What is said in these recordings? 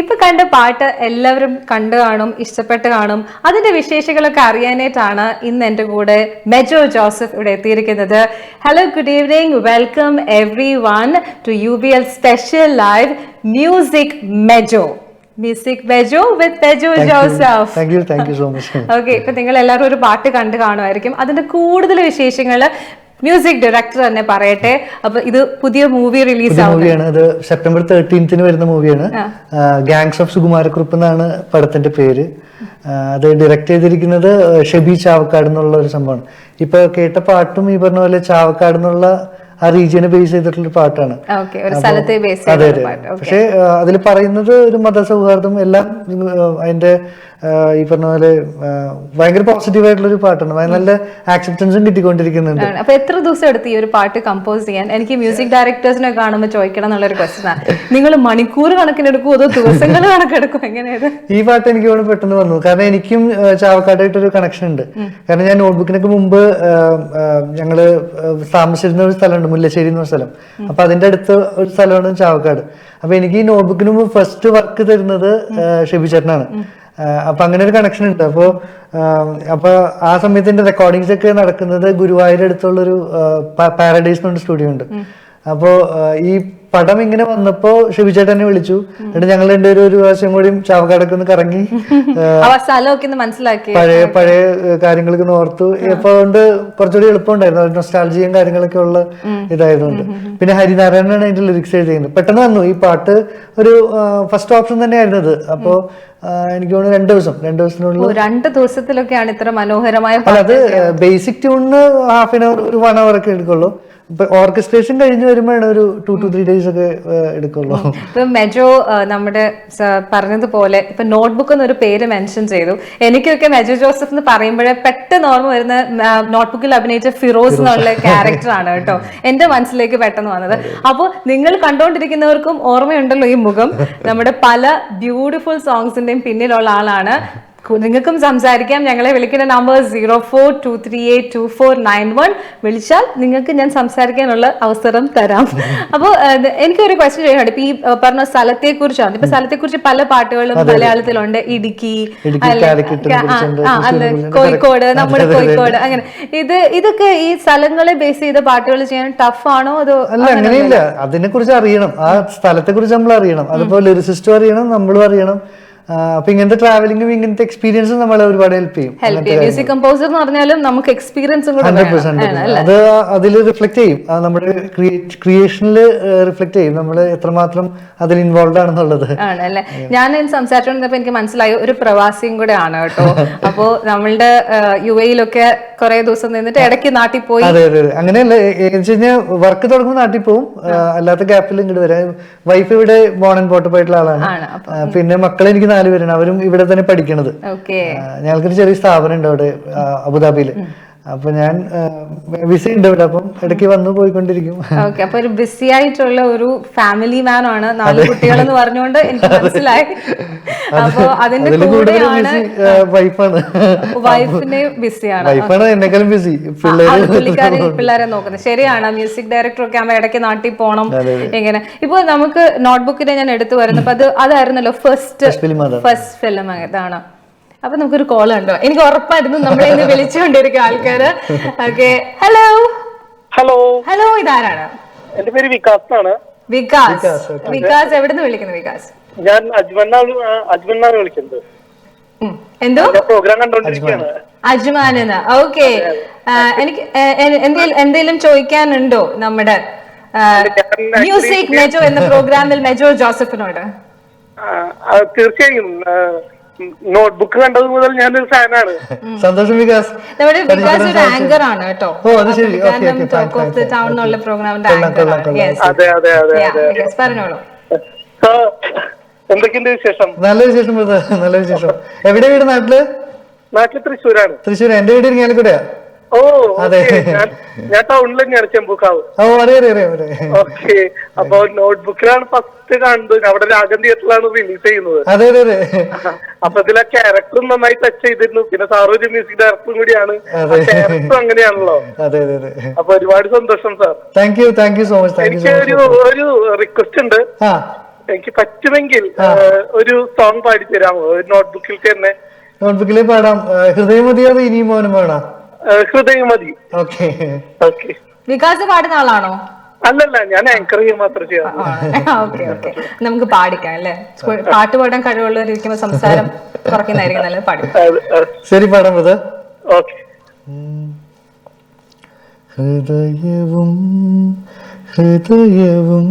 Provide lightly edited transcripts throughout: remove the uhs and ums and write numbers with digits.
ഇപ്പൊ കണ്ട പാട്ട് എല്ലാവരും കണ്ടു കാണും, ഇഷ്ടപ്പെട്ട് കാണും. അതിന്റെ വിശേഷങ്ങളൊക്കെ അറിയാനായിട്ടാണ് ഇന്ന് എന്റെ കൂടെ മെജോ ജോസഫ് ഇവിടെ എത്തിയിരിക്കുന്നത്. Hello, good evening, welcome every one two UBL special live music Mejo. Music Mejo with Mejo Joseph. Thank you so much. Okay, ഇപ്പൊ നിങ്ങൾ എല്ലാവരും ഒരു പാട്ട് കണ്ടു കാണുമായിരിക്കും. അതിന്റെ കൂടുതൽ വിശേഷങ്ങള് മ്യൂസിക് ഡയറക്ടർ തന്നെ പറയട്ടെ. അപ്പൊ ഇത് പുതിയ മൂവി റിലീസ് മൂവിയാണ്. അത് സെപ്റ്റംബർ 13 വരുന്ന മൂവിയാണ്. ഗാങ്സ് ഓഫ് സുകുമാരക്കുറുപ്പ് എന്നാണ് പടത്തിന്റെ പേര്. അത് ഡയറക്ട് ചെയ്തിരിക്കുന്നത് ഷെബി ചാവക്കാട് എന്നുള്ള ഒരു സംഭവമാണ്. ഇപ്പൊ കേട്ട പാട്ടും ഈ പറഞ്ഞ പോലെ ചാവക്കാട് എന്നുള്ള ആ റീജിയനെ ബേസ് ചെയ്തിട്ടുള്ള പാട്ടാണ്. അതെ അതെ. പക്ഷെ അതിൽ പറയുന്നത് ഒരു മതസൗഹാർദ്ദം എല്ലാം അതിന്റെ ഈ പറഞ്ഞ പോലെ ഭയങ്കര പോസിറ്റീവ് ആയിട്ടുള്ള ഒരു പാട്ടാണ്. നല്ല ആക്സെപ്റ്റൻസും കിട്ടിക്കൊണ്ടിരിക്കുന്നുണ്ട്. അപ്പൊ എത്ര ദിവസം എടുത്ത് ഈ ഒരു പാട്ട് കമ്പോസ് ചെയ്യാൻ? എനിക്ക് മ്യൂസിക് ഡയറക്ടേഴ്സിനെ കാണുമ്പോൾ ചോദിക്കണം എന്നുള്ളൊരു ക്വസ്റ്റ്യൻ ആണ്. നിങ്ങൾ മണിക്കൂർ കണക്കിനെടുക്കും അതോ ദിവസങ്ങൾ കണക്കെടുക്കും? എങ്ങനെയത്? ഈ പാട്ട് എനിക്ക് ഇവിടെ പെട്ടെന്ന് വന്നു. കാരണം എനിക്കും ചാവക്കാടായിട്ടൊരു കണക്ഷൻ ഉണ്ട്. കാരണം ഞാൻ നോട്ട്ബുക്കിനൊക്കെ മുമ്പ് ഞങ്ങള് താമസിച്ചിരുന്ന ഒരു സ്ഥലമുണ്ട്, മുല്ലശ്ശേരി എന്ന സ്ഥലം. അപ്പൊ അതിന്റെ അടുത്ത് ഒരു സ്ഥലമാണ് ചാവക്കാട്. അപ്പൊ എനിക്ക് ഈ നോട്ട്ബുക്കിന് മുമ്പ് ഫസ്റ്റ് വർക്ക് തരുന്നത് ഷെബി ചേട്ടനാണ്. അപ്പൊ അങ്ങനെ ഒരു കണക്ഷൻ ഉണ്ട്. അപ്പൊ ആ സമയത്ത് എന്റെ റെക്കോർഡിങ്സ് ഒക്കെ നടക്കുന്നത് ഗുരുവായൂർ അടുത്തുള്ളൊരു പാരഡൈസ് എന്ന് പറഞ്ഞ സ്റ്റുഡിയോ ഉണ്ട്. അപ്പോ ഈ പടം ഇങ്ങനെ വന്നപ്പോ ഷെബി ചേട്ടനെ വിളിച്ചു. എന്നിട്ട് ഞങ്ങൾ രണ്ടുപേരും ഒരു പ്രാവശ്യം കൂടി ചാവക്കാടൊക്കെ ഒന്ന് കറങ്ങി പഴയ കാര്യങ്ങളൊക്കെ ഓർത്തു. അപ്പൊ അതുകൊണ്ട് കുറച്ചുകൂടി എളുപ്പമുണ്ടായിരുന്നു. നൊസ്റ്റാൾജിയും കാര്യങ്ങളൊക്കെ ഉള്ള ഇതായതുകൊണ്ട്. പിന്നെ ഹരിനാരായണനാണ് അതിന്റെ ലിറിക്സ് എഴുതിയത്. പെട്ടെന്ന് വന്നു ഈ പാട്ട്. ഒരു ഫസ്റ്റ് ഓപ്ഷൻ തന്നെയായിരുന്നു അത്. അപ്പോ എനിക്ക് തോന്നുന്നു 2 ദിവസത്തിനുള്ളിൽ 2 ദിവസത്തിലൊക്കെയാണ് ഇത്ര മനോഹരമായ. അത് ബേസിക് ട്യൂണിന് ഹാഫ് ആൻ അവർ, ഒരു 1 hour ഒക്കെ എടുക്കുള്ളൂ. ഓർക്കസ്ട്രേഷൻ കഴിഞ്ഞ് വരുമ്പോഴാണ് ഒരു 2 to 3 days ഒക്കെ എടുക്കുള്ളൂ. ഇപ്പൊ മെജോ നമ്മുടെ പറഞ്ഞതുപോലെ ഇപ്പൊ നോട്ട്ബുക്ക് എന്നൊരു പേര് മെൻഷൻ ചെയ്തു. എനിക്കൊക്കെ മെജോ ജോസഫ് എന്ന് പറയുമ്പോഴേ പെട്ടെന്ന് ഓർമ്മ വരുന്ന നോട്ട്ബുക്കിൽ അഭിനയിച്ച ഫിറോസ് എന്നുള്ള ക്യാരക്ടർ ആണ് കേട്ടോ എന്റെ മനസ്സിലേക്ക് പെട്ടെന്ന് വന്നത്. അപ്പോൾ നിങ്ങൾ കണ്ടുകൊണ്ടിരിക്കുന്നവർക്കും ഓർമ്മയുണ്ടല്ലോ ഈ മുഖം. നമ്മുടെ പല ബ്യൂട്ടിഫുൾ സോങ്സിന്റെയും പിന്നിലുള്ള ആളാണ്. നിങ്ങൾക്കും സംസാരിക്കാം. ഞങ്ങളെ വിളിക്കുന്ന നമ്പർ 0423824991. വിളിച്ചാൽ നിങ്ങൾക്ക് ഞാൻ സംസാരിക്കാനുള്ള അവസരം തരാം. അപ്പോൾ എനിക്കൊരു ക്വസ്റ്റ്യൻ ചെയ്യണം. ഇപ്പൊ ഈ പറഞ്ഞ സ്ഥലത്തെ കുറിച്ചാണ്. ഇപ്പൊ സ്ഥലത്തെ കുറിച്ച് പല പാട്ടുകളും മലയാളത്തിലുണ്ട്. ഇടുക്കി, കോഴിക്കോട്, നമ്മുടെ കോഴിക്കോട്, അങ്ങനെ ഇതൊക്കെ ഈ സ്ഥലങ്ങളെ ബേസ് ചെയ്ത പാട്ടുകൾ ചെയ്യാൻ ടഫ് ആണോ അതോ? അല്ല, അങ്ങനെയില്ല. അതിനെ കുറിച്ച് അറിയണം, ആ സ്ഥലത്തെ കുറിച്ച് നമ്മൾ അറിയണം. അതിപ്പോ ലിറിസിസ്റ്റും അറിയണം, നമ്മളും അറിയണം. അപ്പൊ ഇങ്ങനത്തെ ട്രാവലിംഗും ഇങ്ങനത്തെ എക്സ്പീരിയൻസും നമ്മളെ ഒരുപാട് ഹെൽപ്പ് ചെയ്യും. മ്യൂസിക് കമ്പോസർ എന്ന് പറഞ്ഞാലും നമുക്ക് എക്സ്പീരിയൻസും കൂടെ 100% അത് അതിൽ റിഫ്ലക്ട് ചെയ്യും. നമ്മുടെ ക്രിയേഷനിൽ റിഫ്ലക്ട് ചെയ്യും നമ്മൾ എത്രമാത്രം അതിൽ ഇൻവോൾവ് ആണെന്നുള്ളത്. ആണല്ലേ. ഞാൻ സംസാരിച്ചോണ്ടിരുന്നപ്പോ എനിക്ക് മനസ്സിലായി ഒരു പ്രവാസിയും കൂടെ ആണ് കേട്ടോ. അപ്പോ നമ്മളുടെ UAE-ലൊക്കെ കുറെ ദിവസം നിന്നിട്ട് ഇടയ്ക്ക് നാട്ടിൽ പോയി. അതെ അതെ. അങ്ങനെയല്ല, വർക്ക് തുടങ്ങുമ്പോൾ നാട്ടിൽ പോകും, അല്ലാത്ത ഗ്യാപ്പിൽ ഇങ്ങോട്ട് വരാം. വൈഫ് ഇവിടെ ബോൺ ആൻഡ് ബോട്ടപ്പ് ആയിട്ടുള്ള ആളാണ്. പിന്നെ മക്കളെ എനിക്ക് 4 പേരാണ്. അവരും ഇവിടെ തന്നെ പഠിക്കണത്. ഞങ്ങൾക്കൊരു ചെറിയ സ്ഥാപനം ഉണ്ട് അവിടെ അബുദാബിയില്. അപ്പൊ ഞാൻ ബിസി ഉണ്ട് ഇവിടെ. അപ്പം ഇടയ്ക്ക് വന്നു പോയിക്കൊണ്ടിരിക്കും. അപ്പൊ ഒരു ബിസി ആയിട്ടുള്ള ഒരു ഫാമിലി മാൻ ആണ്. 4 കുട്ടികൾ എന്ന് പറഞ്ഞുകൊണ്ട് എനിക്ക് മനസ്സിലായി. അപ്പൊ അതിന്റെ കൂടെയാണ് വൈഫാണ്. വൈഫിനെ ബിസിയാണ്. വൈഫാണ് എന്നെക്കാളും ബിസി. പിള്ളേരെ നോക്കുന്നത്. ശരിയാണ്. മ്യൂസിക് ഡയറക്ടർ ഒക്കെ ആകുമ്പോൾ ഇടയ്ക്ക് നാട്ടിൽ പോകണം. എങ്ങനെ ഇപ്പൊ നമുക്ക് നോട്ട്ബുക്കിനെ ഞാൻ എടുത്തു വരുന്നപ്പോ അതായിരുന്നല്ലോ ഫസ്റ്റ് ഫിലിം. അതാണ്. അപ്പൊ നമുക്കൊരു കോൾ ഉണ്ടോ? എനിക്ക് ഉറപ്പായിരുന്നു നമ്മളെ ഇന്ന് വിളിച്ചുകൊണ്ടിരിക്കുക ആൾക്കാര്. ഓക്കെ, ഹലോ ഹലോ ഹലോ, ഇതാരാണ്? എന്റെ പേര് വികാസ് ആണ്. വികാസ് എവിടുന്ന് വിളിക്കുന്നു? വികാസ്, ഞാൻ അജ്മന്നാണ് വിളിക്കുന്നത്. എന്തോ പ്രോഗ്രാം കണ്ടോണ്ടിരിക്കുകയാണ്. അജ്മാനെന്ന്. ഓക്കെ, എനിക്ക് എന്തെങ്കിലും ചോദിക്കാനുണ്ടോ നമ്മുടെ മ്യൂസിക് മെജോ എന്ന പ്രോഗ്രാമിൽ മെജോ ജോസഫിനോട്? തീർച്ചയായും. നോട്ട്ബുക്ക് കണ്ടത് മുതൽ ഞാനൊരു ഫാനാണ്. സന്തോഷം വികാസ്. നമ്മുടെ വികാസ് ഒരു ആങ്കർ ആണ് കേട്ടോ. ഓ, അത് ശരി. ടോക്ക് ഓഫ് ദി ടൗൺ എന്നുള്ള പ്രോഗ്രാമിന്റെ ആങ്കർ ആണ്. അതെ അതെ അതെ. പറഞ്ഞോളൂ. എന്തൊക്കെയുണ്ട് വിശേഷം? നല്ല വിശേഷം, നല്ല വിശേഷം. എവിടെ വീട്? നാട്ടില് തൃശ്ശൂരാണ്. തൃശ്ശൂർ. എന്റെ വീട് ഇരിങ്ങാലക്കുടയാ. ഓ, അതെ. ഞാൻ ടൗണിൽ തന്നെയാണ്, ചെമ്പൂക്കാവ്. ഓ, അറിയാം. ഓക്കെ. അപ്പൊ നോട്ട്ബുക്കിലാണ് ഫസ്റ്റ് കാണുന്നത്. അവിടെ രാഗം തിയേറ്ററിലാണ് റിലീസ് ചെയ്യുന്നത്. അതെ അതെ അതെ. അപ്പൊ ഇതിലെ ക്യാരക്ടറും നന്നായി ടച്ച് ചെയ്തിരുന്നു. പിന്നെ സാർ ഒരു മ്യൂസിക് ഡയറക്ടറും കൂടിയാണ്. ക്യാരക്ടറും അങ്ങനെയാണല്ലോ. അതെ അതെ അതെ. അപ്പൊ ഒരുപാട് സന്തോഷം sir. Thank you so much. എനിക്ക് ഒരു റിക്വസ്റ്റ് ഉണ്ട്. എനിക്ക് പറ്റുമെങ്കിൽ ഒരു സോങ് പാടിത്തരാമോ? നോട്ട്ബുക്കിൽ തന്നെ. നോട്ട്ബുക്കിൽ പാടാം. ഹൃദയമതിയോ അത് ഇനിയും മൗനം പാടാം? ഹൃദയം മതി. Okay okay. വികാസ് പാടുന്ന ആളാണോ? അല്ലല്ല, ഞാൻ ആങ്കർ ചെയ്യാൻ മാത്രം ചെയ്യാം. ഓക്കെ ഓക്കെ, നമുക്ക് പാടിക്കാം അല്ലേ? പാട്ട് പാടാൻ കഴിവുള്ളവരിക്കുമ്പോ സംസാരം കുറയ്ക്കുന്നതായിരിക്കും നല്ലത്. പാടി. ശരി, പാടാം ബ്രദർ. ഓക്കെ. ഹൃദയവും ഹൃദയവും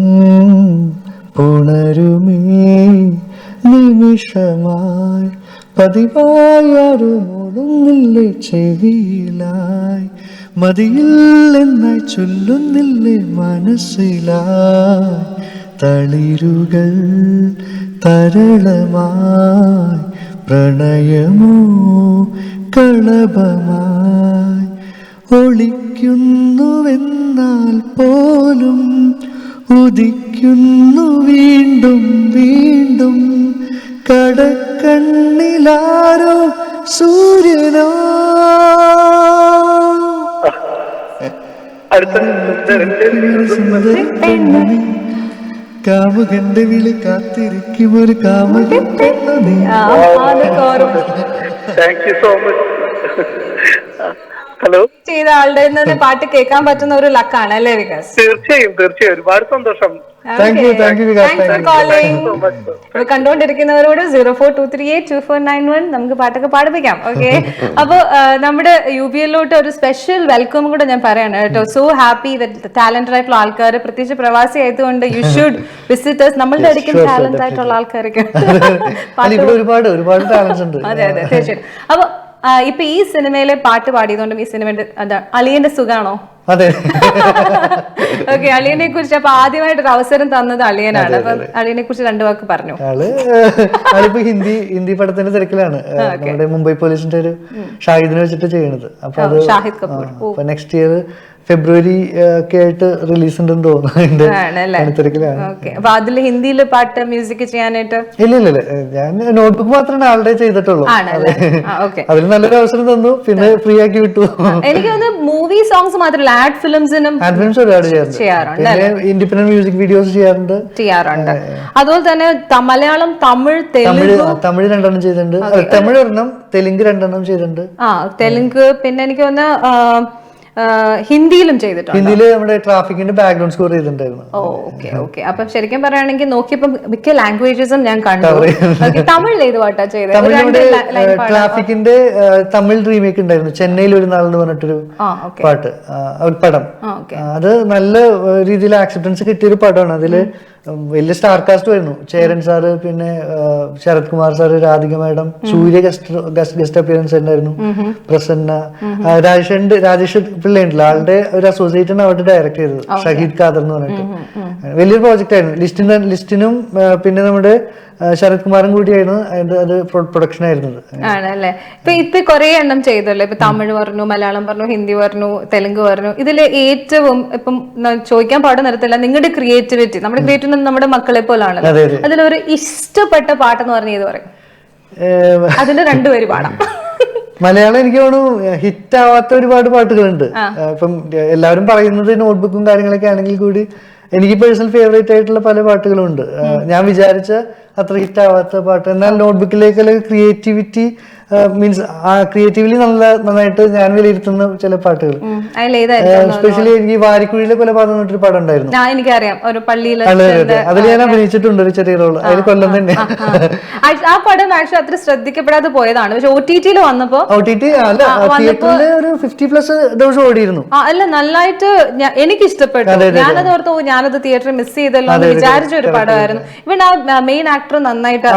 പുണരുമേ നിമിഷമായി പതിവായാറുമോടുന്നില്ലേ ചെവിയിലായി മതിയില്ലെന്നായി ചൊല്ലുന്നില്ലേ മനസ്സിലായി തളിരുകൾ തരളമായി പ്രണയമോ കളഭമായി ഒളിക്കുന്നുവെന്നാൽ പോലും ഉദിക്കുന്നു വീണ്ടും വീണ്ടും കടക്കണ്ണിലാരോ സൂര്യനോ. കാമുകന്റെ വിളി കാത്തിരിക്കും ഒരു കാമുകൻ പെണ്ണുനീ. Thank you so much. Hello. ചെയ്ത ആളുടെ നിന്ന് പാട്ട് കേൾക്കാൻ പറ്റുന്ന ഒരു ലക്കാണ് അല്ലേ വികാസ്? തീർച്ചയായും തീർച്ചയായും, ഒരുപാട് സന്തോഷം. കണ്ടുകൊണ്ടിരിക്കുന്നവരോട് 0423822491 നമുക്ക് പാട്ടൊക്കെ പാടിപ്പിക്കാം. ഓക്കെ, അപ്പൊ നമ്മുടെ UBLോട്ട് ഒരു സ്പെഷ്യൽ വെൽക്കം കൂടെ ഞാൻ പറയാണ് കേട്ടോ. സോ ഹാപ്പി ടാലന്റഡ് ആയിട്ടുള്ള ആൾക്കാർ, പ്രത്യേകിച്ച് പ്രവാസി ആയതുകൊണ്ട് യു ഷുഡ് വിസിറ്റേഴ്സ്. നമ്മളുടെ അടിക്കും ടാലന്റ് ആയിട്ടുള്ള ആൾക്കാരൊക്കെ ഒരുപാട് ടാലൻസ് ഉണ്ട്. അതെ അതെ, തീർച്ചയായിട്ടും. അപ്പൊ ഇപ്പൊ ഈ സിനിമയിലെ പാട്ട് പാടിയതുകൊണ്ടും ഈ സിനിമയുടെ അളിയന്റെ സുഖാണോ? അതെ. ഓക്കെ, അളിയനെ കുറിച്ച് അപ്പൊ ആദ്യമായിട്ടൊരു അവസരം തന്നത് അളിയനാണ്. അപ്പൊ അളിയനെ കുറിച്ച് രണ്ടു വാക്ക് പറഞ്ഞു. ആളിപ്പോ ഹിന്ദി പടത്തിന്റെ തിരക്കിലാണ്. നമ്മുടെ മുംബൈ പോലീസിന്റെ ഒരു ഷാഹിദിനെ വെച്ചിട്ട് ചെയ്യണത്. അപ്പൊ അത് ഷാഹിദ് കപൂർ നെക്സ്റ്റ് ഇയർ ഫെബ്രുവരി ഒക്കെ ആയിട്ട് റിലീസ് ഉണ്ടെന്ന് തോന്നുന്നു. അപ്പൊ അതില് ഹിന്ദിയില് പാട്ട് മ്യൂസിക് ചെയ്യാനായിട്ട് ഇല്ല, ഞാൻ നോട്ട്ബുക്ക് മാത്രമേ ആളുടെ ചെയ്തിട്ടുള്ളൂ. അതിൽ നല്ലൊരു അവസരം തന്നു, പിന്നെ ഫ്രീ ആക്കി വിട്ടു. എനിക്ക് തോന്നുന്നു മൂവി സോങ്സ് മാത്രമല്ല, ആഡ് ഫിലിംസിനും ഒരുപാട് ചെയ്യാറുണ്ട്. ഇൻഡിപെൻഡന്റ് മ്യൂസിക് വീഡിയോസ് ചെയ്യാറുണ്ട്. അതുപോലെ തന്നെ മലയാളം, തമിഴ്, തമിഴ് 2 എണ്ണം ചെയ്തിട്ടുണ്ട്. തമിഴ് 1 തെലുങ്ക് 2 എണ്ണം ചെയ്തിട്ടുണ്ട്. തെലുങ്ക്, പിന്നെ എനിക്ക് തോന്നുന്നു ഹിന്ദിയിലും ചെയ്തിട്ടുണ്ട്. ഹിന്ദിയില് നമ്മുടെ ട്രാഫിക്കിന്റെ ബാക്ക്ഗ്രൗണ്ട് സ്കോർ ചെയ്തിട്ടുണ്ടായിരുന്നു. ഓക്കെ. അപ്പൊ ശരിക്കും പറയുകയാണെങ്കിൽ നോക്കിയപ്പോ മിക്ക ലാംഗ്വേജസും ഞാൻ കണ്ടു. തമിഴിൽ ഏത് പാട്ടാ ചെയ്തത്? ട്രാഫിക്കിന്റെ തമിഴ് റീമേക്ക് ഉണ്ടായിരുന്നു, ചെന്നൈയിൽ ഒരു നാളെന്ന് പറഞ്ഞിട്ടൊരു പാട്ട്, ഒരു പടം. അത് നല്ല രീതിയിൽ ആക്സെപ്റ്റൻസ് കിട്ടിയൊരു പടമാണ്. അതില് വലിയ സ്റ്റാർ കാസ്റ്റ് വരുന്നു. ചേരൻ സാറ്, പിന്നെ ശരത് കുമാർ സാറ്, രാധിക മാഡം, സൂര്യ ഗസ്റ്റ് അപ്പിയറൻസ് ഉണ്ടായിരുന്നു, പ്രസന്ന, രാജേഷ് പിള്ള ഉണ്ടല്ലോ, ആളുടെ ഒരു അസോസിയേറ്റ് ആണ് അവിടെ ഡയറക്ട് ചെയ്തത്, ഷഹീദ് ഖാദർ എന്ന് പറഞ്ഞിട്ട്. വലിയൊരു പ്രോജക്റ്റ് ആയിരുന്നു. ലിസ്റ്റിനും പിന്നെ നമ്മുടെ ശരത് കുമാറും കൂടിയായിരുന്നു അതിന്റെ അത് പ്രൊഡക്ഷൻ ആയിരുന്നത്. ആണല്ലേ? ഇപ്പൊ കുറെ എണ്ണം ചെയ്തല്ലോ. ഇപ്പൊ തമിഴ് പറഞ്ഞു, മലയാളം പറഞ്ഞു, ഹിന്ദി പറഞ്ഞു, തെലുങ്ക് പറഞ്ഞു. ഇതില് ഏറ്റവും ഇപ്പം ചോദിക്കാൻ പാടുന്ന തരത്തില്ല, നിങ്ങളുടെ ക്രിയേറ്റിവിറ്റി, നമ്മുടെ ക്രിയേറ്റിവിറ്റി നമ്മുടെ മക്കളെ പോലാണല്ലോ. അതിലൊരു ഇഷ്ടപ്പെട്ട പാട്ടെന്ന് പറഞ്ഞ ഏത് പറയും? അതിന്റെ 2 പേര് പാടാം. മലയാളം എനിക്ക് തോന്നുന്നു ഹിറ്റ് ആവാത്ത ഒരുപാട് പാട്ടുകളുണ്ട്. ഇപ്പം എല്ലാവരും പറയുന്നത് നോട്ട്ബുക്കും കാര്യങ്ങളൊക്കെ ആണെങ്കിൽ കൂടി എനിക്ക് പേഴ്സണൽ ഫേവറേറ്റ് ആയിട്ടുള്ള പല പാട്ടുകളും ഉണ്ട്. ഞാൻ വിചാരിച്ച അത്ര ഹിറ്റ് ആവാത്ത പാട്ട്, എന്നാൽ നോട്ട്ബുക്കിലേക്കുള്ള ക്രിയേറ്റിവിറ്റി മീൻസ് ക്രിയേറ്റീവ്ലി നന്നായിട്ട് ഞാൻ വിലയിരുത്തുന്ന ചില പാട്ടുകൾ. എസ്പെഷ്യലി എനിക്ക് വാരിക്കുഴിയിലെ കൊലപാതകം എന്നൊരു പടം ഉണ്ടായിരുന്നു. എനിക്കറിയാം, ഒരു പള്ളിയിൽ അതിൽ ഞാൻ അഭിനയിച്ചിട്ടുണ്ട് ഒരു ചെറിയ റോള്. അതിൽ കൊല്ലം തന്നെ. ആ പടം ആക്ച്വലി അത്ര ശ്രദ്ധിക്കപ്പെടാതെ പോയതാണ്. പക്ഷെ OTT വന്നപ്പോ തിയേറ്ററിൽ ഒരു 50+ ദിവസം ഓടിയിരുന്നു. അല്ല, നന്നായിട്ട് എനിക്ക് ഇഷ്ടപ്പെട്ടു. ഞാനത് ഓർത്തു, ഞാനത് തിയേറ്ററിൽ മിസ് ചെയ്തല്ലോ എന്ന് വിചാരിച്ച ഒരു പടമായിരുന്നു. ഇവിടെ ആ മെയിൻ ആക്ടർ നന്നായിട്ട്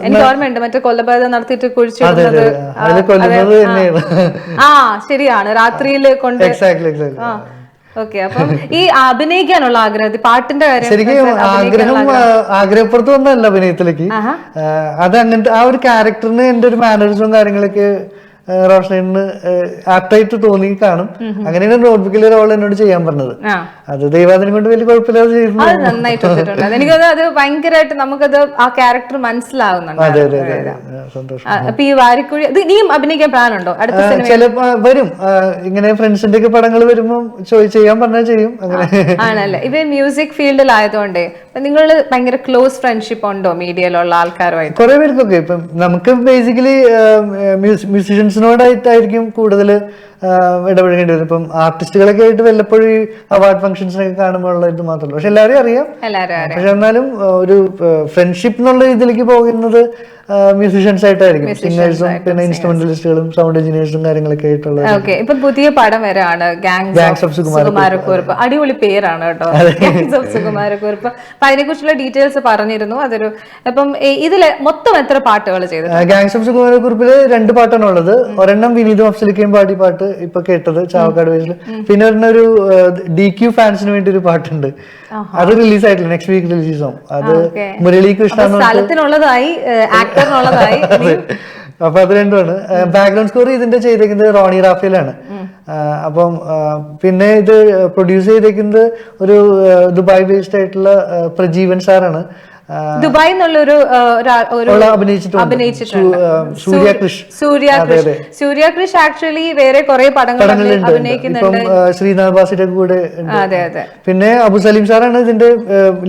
എനിക്ക് ഓർമ്മയുണ്ട്, മറ്റേ കൊലപാതകം നടത്തിയിട്ട് കുഴിച്ചിടുന്നത്. ശരിയാണ്, രാത്രിയിൽ കൊണ്ട്. ഓക്കെ, അപ്പം ഈ അഭിനയിക്കാനുള്ള ആഗ്രഹത്തിൽ പാട്ടിന്റെ കാര്യം ശരിക്കും ആഗ്രഹപ്പുറത്ത് വന്നല്ല അഭിനയത്തിലേക്ക്. അത് അങ്ങനത്തെ ആ ഒരു ക്യാരക്ടറിന് എന്റെ ഒരു മാനറിസവും കാര്യങ്ങളൊക്കെ റോഷനേട്ടന് ആപ്റ്റായിട്ട് തോന്നി കാണും. അങ്ങനെയാണ് നോട്ട്ബുക്കിലെ റോൾ എന്നോട് ചെയ്യാൻ പറഞ്ഞത്. അത് ദൈവാദിനം കൊണ്ട് വലിയ കുഴപ്പമില്ലാതെ ചെയ്തു. അത് നന്നായിട്ട് ഒത്തിട്ടുണ്ട്. എനിക്ക് അത് ഭയങ്കരമായിട്ട് നമുക്കത് ആ ക്യാരക്ടർ മനസ്സിലാവുന്നുണ്ട്. അതെ അതെ അതെ, സന്തോഷം. അപ്പൊ ഈ വാരിക്കുഴി നീയും അഭിനയിക്കാൻ പ്ലാൻ ഉണ്ടോ അടുത്ത സിനിമ? ചിലപ്പോ വരും, ഇങ്ങനെ ഫ്രണ്ട്സിന്റെ ഒക്കെ പടങ്ങൾ വരുമ്പോ ചെയ്യാൻ പറഞ്ഞാൽ ചെയ്യും. അങ്ങനെ ആണല്ലേ. ഇപ്പൊ മ്യൂസിക് ഫീൽഡിലായതുകൊണ്ടേ നിങ്ങൾ ഭയങ്കര ക്ലോസ് ഫ്രണ്ട്ഷിപ്പ് ഉണ്ടോ മീഡിയയിലുള്ള ആൾക്കാരുമായിട്ട്? കുറെ പേർക്കൊക്കെ ഇപ്പം നമുക്ക് ബേസിക്കലി മ്യൂസീഷ്യൻസിനോടായിട്ടായിരിക്കും കൂടുതൽ ഇടപഴകേണ്ടി വരും. ഇപ്പം ആർട്ടിസ്റ്റുകളൊക്കെ ആയിട്ട് വല്ലപ്പോഴും അവാർഡ് ഫംഗ്ഷൻസിനൊക്കെ കാണുമ്പോഴുള്ള ഇത് മാത്രമല്ല. പക്ഷെ എല്ലാവരും അറിയാം. പക്ഷെ എന്നാലും ഒരു ഫ്രണ്ട്ഷിപ്പ് എന്നുള്ള ഇതിലേക്ക് പോകുന്നത് മ്യൂസീഷ്യൻസ് ആയിട്ടായിരിക്കും. സിംഗേഴ്സും പിന്നെ ഇൻസ്ട്രുമെന്റലിസ്റ്റുകളും സൗണ്ട് എഞ്ചിനീയേഴ്സും കാര്യങ്ങളൊക്കെ ആയിട്ടുള്ള. ഇപ്പൊ പുതിയ പടം വരാണ് ഗാങ്സ് ഓഫ് സുകുമാരക്കുറുപ്പ്. അടിപൊളി പേരാണ് കേട്ടോ, ഗാങ്സ് ഓഫ് സുകുമാരക്കുറുപ്പ്. അപ്പൊ അതിനെ കുറിച്ചുള്ള ഡീറ്റെയിൽസ് പറഞ്ഞിരുന്നു. അതൊരു അപ്പം ഇതില് മൊത്തം എത്ര പാട്ടുകൾ ചെയ്തു? ഗാങ്സ് ഓഫ് സുകുമാരക്കുറുപ്പില് 2 പാട്ടാണ് ഉള്ളത്. ഒരെണ്ണം വിനീതും അഫ്സലിക്കയും പാടി പാട്ട് ഇപ്പൊ കേട്ടത് ചാവക്കാട് വയസ്സിൽ. പിന്നെ ഒരെണ്ണം ഒരു DQ ഫാൻസിന് വേണ്ടി ഒരു പാട്ടുണ്ട്, അത് റിലീസ് ആയിട്ടില്ല, നെക്സ്റ്റ് വീക്ക് റിലീസ് ആവും. അത് മുരളീകൃഷ്ണ സ്ഥലത്തിനുള്ളതായി ആക്ടറിനുള്ളതായി. അപ്പൊ അത് രണ്ടുമാണ്. ബാക്ക്ഗ്രൗണ്ട് സ്കോർ ഇതിന്റെ ചെയ്തേക്കുന്നത് റോണി റാഫേലാണ്. അപ്പം പിന്നെ ഇത് പ്രൊഡ്യൂസ് ചെയ്തേക്കുന്നത് ഒരു ദുബായ് ബേസ്ഡ് ആയിട്ടുള്ള പ്രജീവൻ സാറാണ്. ദുബായ് എന്നുള്ളൊരു സൂര്യ കൃഷ് ആക്ച്വലി വേറെ കുറെ പടങ്ങളിൽ അഭിനയിക്കുന്നുണ്ട്. ശ്രീനാഥ് ബാസിയുടെ കൂടെ. പിന്നെ അബു സലീം സാറാണ് ഇതിന്റെ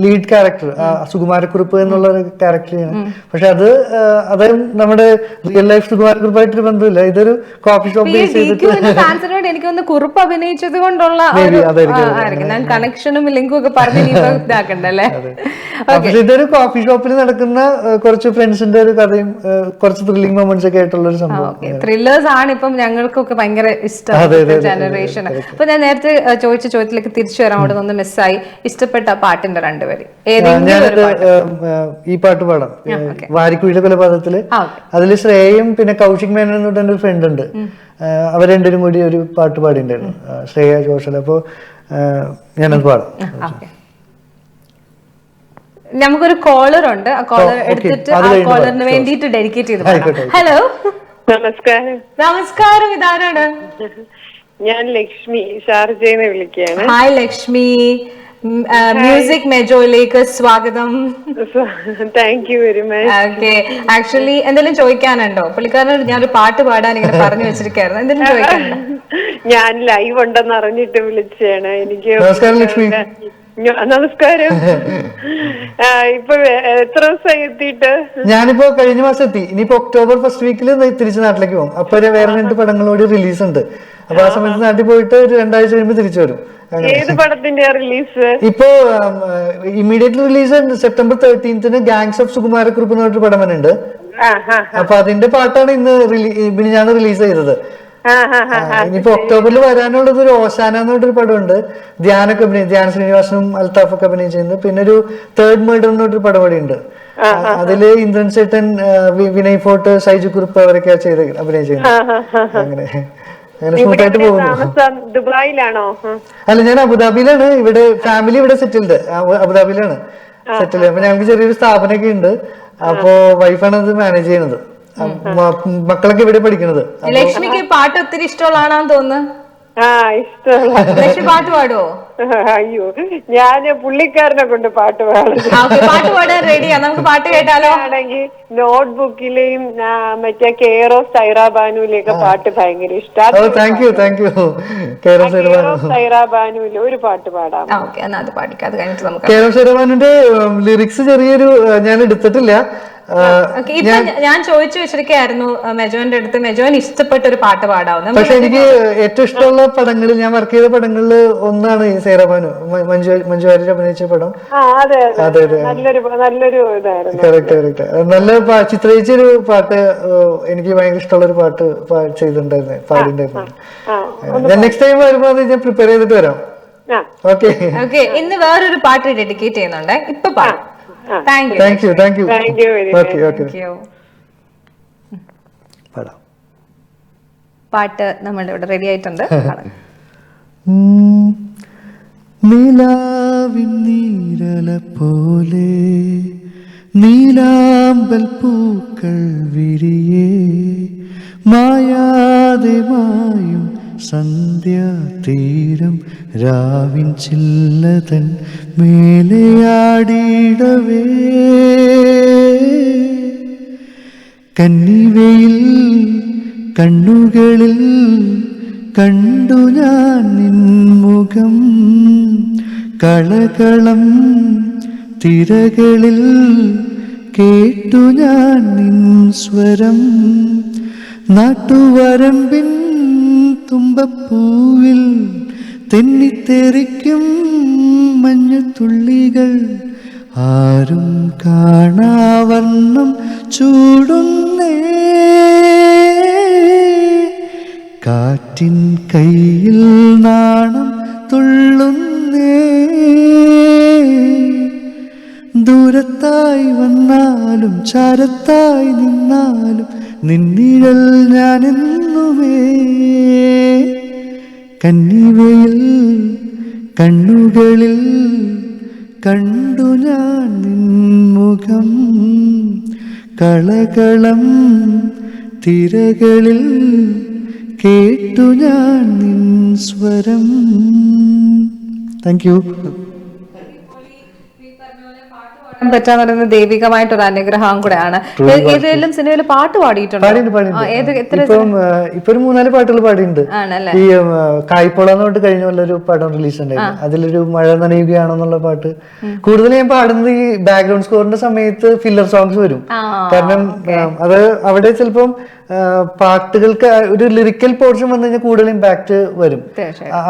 ലീഡ് ക്യാരക്ടർ, സുകുമാരക്കുറുപ്പ് എന്നുള്ള ക്യാരക്ടർ ചെയ്യണം. പക്ഷെ അത് നമ്മുടെ റിയൽ ലൈഫ് സുകുമാരക്കുറുപ്പായിട്ടൊരു ബന്ധമില്ല. ഇതൊരു കോഫി ഷോപ്പ് ബേസ് ചെയ്തിട്ട് എനിക്കൊന്ന് കുറുപ്പ് അഭിനയിച്ചത് കൊണ്ടുള്ള കണക്ഷനും ലിങ്കും ഒക്കെ പറഞ്ഞ് ഇതാക്കണ്ടല്ലേ. ഇതൊരു കോഫി ഷോപ്പിൽ നടക്കുന്ന കുറച്ച് ഫ്രണ്ട്സിന്റെ ഒരു കഥയും കുറച്ച് ത്രില്ലിംഗ് മൊമെന്റ്സ് ഒക്കെ ആയിട്ടുള്ള ഒരു സംഭവം. ത്രില്ലേഴ്സ് ആണ് ഇപ്പം ഞങ്ങൾക്കൊക്കെ ഭയങ്കര ഇഷ്ടം ജനറേഷൻ. അപ്പൊ ഞാൻ നേരത്തെ ചോദിച്ച ചോദ്യത്തിലേക്ക് തിരിച്ചു വരാൻ അവിടെ നിന്ന് മിസ്സായി. ഇഷ്ടപ്പെട്ട പാട്ടിന്റെ 2 വരി ഈ പാട്ട് പാടാം. വാരിക്കുഴിയുടെ കൊലപാതകത്തില് അതില് ശ്രേയയും പിന്നെ കൗശിക് മേനോൻ എന്ന് പറഞ്ഞ ഒരു ഫ്രണ്ട് ഉണ്ട്. അവർ രണ്ടുപേരും കൂടി ഒരു പാട്ട് പാടിണ്ടായിരുന്നു, ശ്രേയ ഘോഷൽ. അപ്പൊ ഞാനത് പാടാം. നമുക്കൊരു കോളർ ഉണ്ട്, ആ കോളർ എടുത്തിട്ട് ആ കോളറിന് വേണ്ടിയിട്ട് ഡെഡിക്കേറ്റ് ചെയ്ത്. ഹലോ, നമസ്കാരം. നമസ്കാരം, ഇതാരാണ്? ഞാൻ ലക്ഷ്മി ഷാർജയെന്ന് വിളിക്കുകയാണ്. ഹായ് ലക്ഷ്മി, മ്യൂസിക് മെജോയിലേക്ക് സ്വാഗതം. Thank you very much. Okay, actually എന്തെങ്കിലും ചോദിക്കാനുണ്ടോ? പുള്ളിക്കാരനോട് ഞാനൊരു പാട്ട് പാടാൻ ഇങ്ങനെ പറഞ്ഞു വെച്ചിരിക്കായിരുന്നു. എന്തെങ്കിലും ചോദിക്കാനുണ്ടോ? ഞാൻ ലൈവ് ഉണ്ടെന്ന് അറിഞ്ഞിട്ട് വിളിച്ചാണ്. എനിക്ക് നമസ്കാരം. ഇപ്പൊ എത്ര ദിവസമായി എത്തിയിട്ട്? ഞാനിപ്പോ കഴിഞ്ഞ മാസം എത്തി. ഇനിയിപ്പോ ഒക്ടോബർ ഫസ്റ്റ് വീക്കിൽ തിരിച്ച് നാട്ടിലേക്ക് പോകും. അപ്പൊ വേറെ 2 പടങ്ങളോട് റിലീസ് ഉണ്ട്. അപ്പൊ ആ സമയത്ത് നാട്ടിൽ പോയിട്ട് ഒരു 2 ആഴ്ച കഴിയുമ്പോൾ തിരിച്ചു വരും. ഏത് പടത്തിന്റെ റിലീസ്? ഇപ്പോ immediately release September 13 gangs of Sukumara Kurup എന്ന് പറഞ്ഞൊരു പടം വരുന്നുണ്ട്. അപ്പൊ അതിന്റെ പാട്ടാണ് ഇന്ന് ഞാൻ റിലീസ് ചെയ്തത്. ഇനിയിപ്പോ ഒക്ടോബറിൽ വരാനുള്ളത് ഒരു ഓശാന എന്ന് പറഞ്ഞൊരു പടമുണ്ട്. ധ്യാന ശ്രീനിവാസനും അൽത്താഫൊക്കെ അഭിനയം ചെയ്യുന്നത്. പിന്നെ ഒരു തേർഡ് മേർഡർ എന്ന് പറഞ്ഞൊരു പടം കൂടി ഉണ്ട്. അതില് ഇന്ദ്രൻ ചേട്ടൻ, വിനയ് ഫോർട്ട്, സൈജു കുറുപ്പ് അവരൊക്കെ അഭിനയം ചെയ്യുന്നത്. അങ്ങനെ സ്മൂത്തായിട്ട് പോകുന്നു. ദുബായിലാണോ? അല്ല, ഞാൻ അബുദാബിയിലാണ്. ഇവിടെ ഫാമിലി ഇവിടെ സെറ്റിൽഡ്, അബുദാബിയിലാണ് സെറ്റിൽഡ്. അപ്പൊ ഞങ്ങൾക്ക് ചെറിയൊരു സ്ഥാപനമൊക്കെ ഉണ്ട്. അപ്പോ വൈഫാണ് അത് മാനേജ് ചെയ്യുന്നത്. മക്കളൊക്കെ ഇവിടെ പഠിക്കുന്നത്. ലക്ഷ്മിക്ക് പാട്ട് ഒത്തിരി ഇഷ്ടമുള്ളതാണെന്ന് തോന്നുന്നു. ലക്ഷ്മി പാട്ട് പാടുവോ? അയ്യോ, ഞാന് പുള്ളിക്കാരനെ കൊണ്ട് പാട്ട് പാട്ട് പാടാൻ റെഡിയാ. നമുക്ക് പാട്ട് കേട്ടാലോ? ആണെങ്കിൽ നോട്ട്ബുക്കിലെയും മറ്റേ കെയർ ഓഫ് സൈറാ ബാനുവിലെയൊക്കെ പാട്ട് ഭയങ്കര ഇഷ്ടമാണ്. സൈറാ ബാനുവിലെ ഒരു പാട്ട് പാടാം. കെയർ ഓഫ് സൈറാ ബാനുവിന്റെ ലിറിക്സ് ചെറിയൊരു ഞാൻ എടുത്തിട്ടില്ല. ഞാൻ ചോദിച്ചു വെച്ചിരിക്കായിരുന്നു മെജോന്റെ അടുത്ത്, മെജോന് ഇഷ്ടപ്പെട്ട ഒരു പാട്ട് പാടാവുന്ന. പക്ഷെ എനിക്ക് ഏറ്റവും ഇഷ്ടമുള്ള പടങ്ങളിൽ, ഞാൻ വർക്ക് ചെയ്ത പടങ്ങളിൽ ഒന്നാണ് ഈ സൈറാബാനു, മഞ്ജു വാര്യർ അഭിനയിച്ച പടം. അതെ അതെ, നല്ലൊരു ഇതായിരുന്നു. കറക്റ്റ്. നല്ല ചിത്രീകരിച്ചൊരു പാട്ട്, എനിക്ക് ഭയങ്കര ഇഷ്ടമുള്ള ഒരു പാട്ട് ചെയ്തിട്ടുണ്ടായിരുന്നു, പാടിണ്ടായിരുന്നു. ഞാൻ നെക്സ്റ്റ് ടൈം വരുമ്പോ അത് ഞാൻ പ്രിപ്പയർ ചെയ്തിട്ട് വരാം. ഓക്കെ. ഇന്ന് വേറൊരു പാട്ട് ഡെഡിക്കേറ്റ് ചെയ്യുന്നുണ്ട്, ഇപ്പൊ പാടാം. Thank you very much. Okay. പാട്ട് നമ്മളുടെ ഇവിടെ റെഡി ആയിട്ടുണ്ട്. നിലാവിൻ നീരല പോലെ നീലാമ്പൽ പൂക്കൾ വിരിയേ മായാ അറിയാതെ മായും സന്ധ്യാതീരം രാവിൻ ചില്ലതൻ മേലെയാടിയിടവേ കന്നിവയിൽ കണ്ണുകളിൽ കണ്ടു ഞാൻ നിൻമുഖം കളകളം തിരകളിൽ കേട്ടു ഞാൻ നിൻ സ്വരം നാട്ടുവരമ്പിൻ തുമ്പപ്പൂവിൽ തെന്നിത്തെറിക്കും മഞ്ഞത്തുള്ളികൾ ആരും കാണാവണ്ണം ചൂടുന്നേ കാറ്റിൻ കയ്യിൽ നാണം തുള്ളുന്നേ ദൂരത്തായി വന്നാലും ചാരത്തായി നിന്നാലും നിന്നിഴൽ ഞാനെന്നുമേ കന്നിവയിൽ കണ്ണുകളിൽ കണ്ടു ഞാൻ നിൻമുഖം കളകളം തിരകളിൽ കേട്ടു ഞാൻ നിൻ സ്വരം. Thank you. പറ്റാന്ന് പറയുന്നത് ദൈവികമായിട്ടൊരു അനുഗ്രഹം കൂടെയാണ്. ഏതെങ്കിലും സിനിമയിൽ പാട്ട് പാടിയിട്ടുണ്ടോ? ഇപ്പൊ ഒരു 3-4 പാട്ടുകൾ പാടിയിട്ടുണ്ട്. ഈ കായ്പോള എന്ന് പറഞ്ഞിട്ട് കഴിഞ്ഞ പോലെ ഒരു പടം റിലീസ് ഉണ്ടായിരുന്നു. അതിലൊരു മഴ നനയുകയാണെന്നുള്ള പാട്ട് കൂടുതൽ ഞാൻ പാടുന്നത് ഈ ബാക്ക്ഗ്രൗണ്ട് സ്കോറിന്റെ സമയത്ത് ഫില്ലർ സോങ്സ് വരും. കാരണം അത് അവിടെ ചിലപ്പം പാട്ടുകൾക്ക് ഒരു ലിറിക്കൽ പോർഷൻ വന്നു കഴിഞ്ഞാൽ കൂടുതൽ ഇമ്പാക്ട് വരും.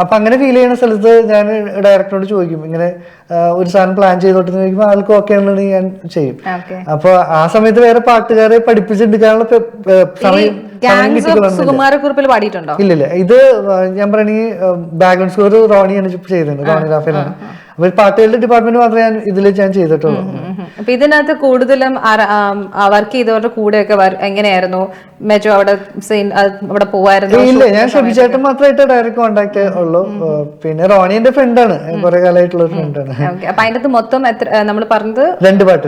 അപ്പൊ അങ്ങനെ ഫീൽ ചെയ്യുന്ന സ്ഥലത്ത് ഞാൻ ഡയറക്ടറോട് ചോദിക്കും, ഇങ്ങനെ ഒരു സാധനം പ്ലാൻ ചെയ്തോട്ടെ ചോദിക്കുമ്പോൾ ആൾക്ക് ഓക്കെ ആണെന്നുണ്ടെങ്കിൽ ഞാൻ ചെയ്യും. അപ്പൊ ആ സമയത്ത് വേറെ പാട്ടുകാരെ പഠിപ്പിച്ചെടുക്കാനുള്ള സമയം ഇല്ലില്ല. ഇത് ഞാൻ പറയണെങ്കിൽ ബാക്ക്ഗ്രൗണ്ട് സ്കോർ റോണിയാണ് ചെയ്തിട്ടുണ്ട്, റോണി റാഫേലാണ്. അപ്പൊ പാട്ടുകളുടെ ഡിപ്പാർട്ട്മെന്റ് മാത്രമേ ഞാൻ ഇതിൽ ഞാൻ ചെയ്തിട്ടുള്ളൂ. അപ്പൊ ഇതിനകത്ത് കൂടുതലും വർക്ക് ചെയ്തവരുടെ കൂടെയൊക്കെ എങ്ങനെയായിരുന്നു? മെജോ അവിടെ പോവായിരുന്നു? ഇല്ല, ഞാൻ ഷബിചേട്ടൻ മാത്രമായിട്ട് ഡയറക്റ്റ് കോണ്ടാക്ട് ഉള്ളൂ. പിന്നെ റോണി എന്റെ ഫ്രണ്ടാണ്, കുറെ കാലമായിട്ടുള്ള ഒരു ഫ്രണ്ടാണ്. അപ്പൊ അതിനകത്ത് മൊത്തം നമ്മൾ പറഞ്ഞത് 2 പാട്ട്.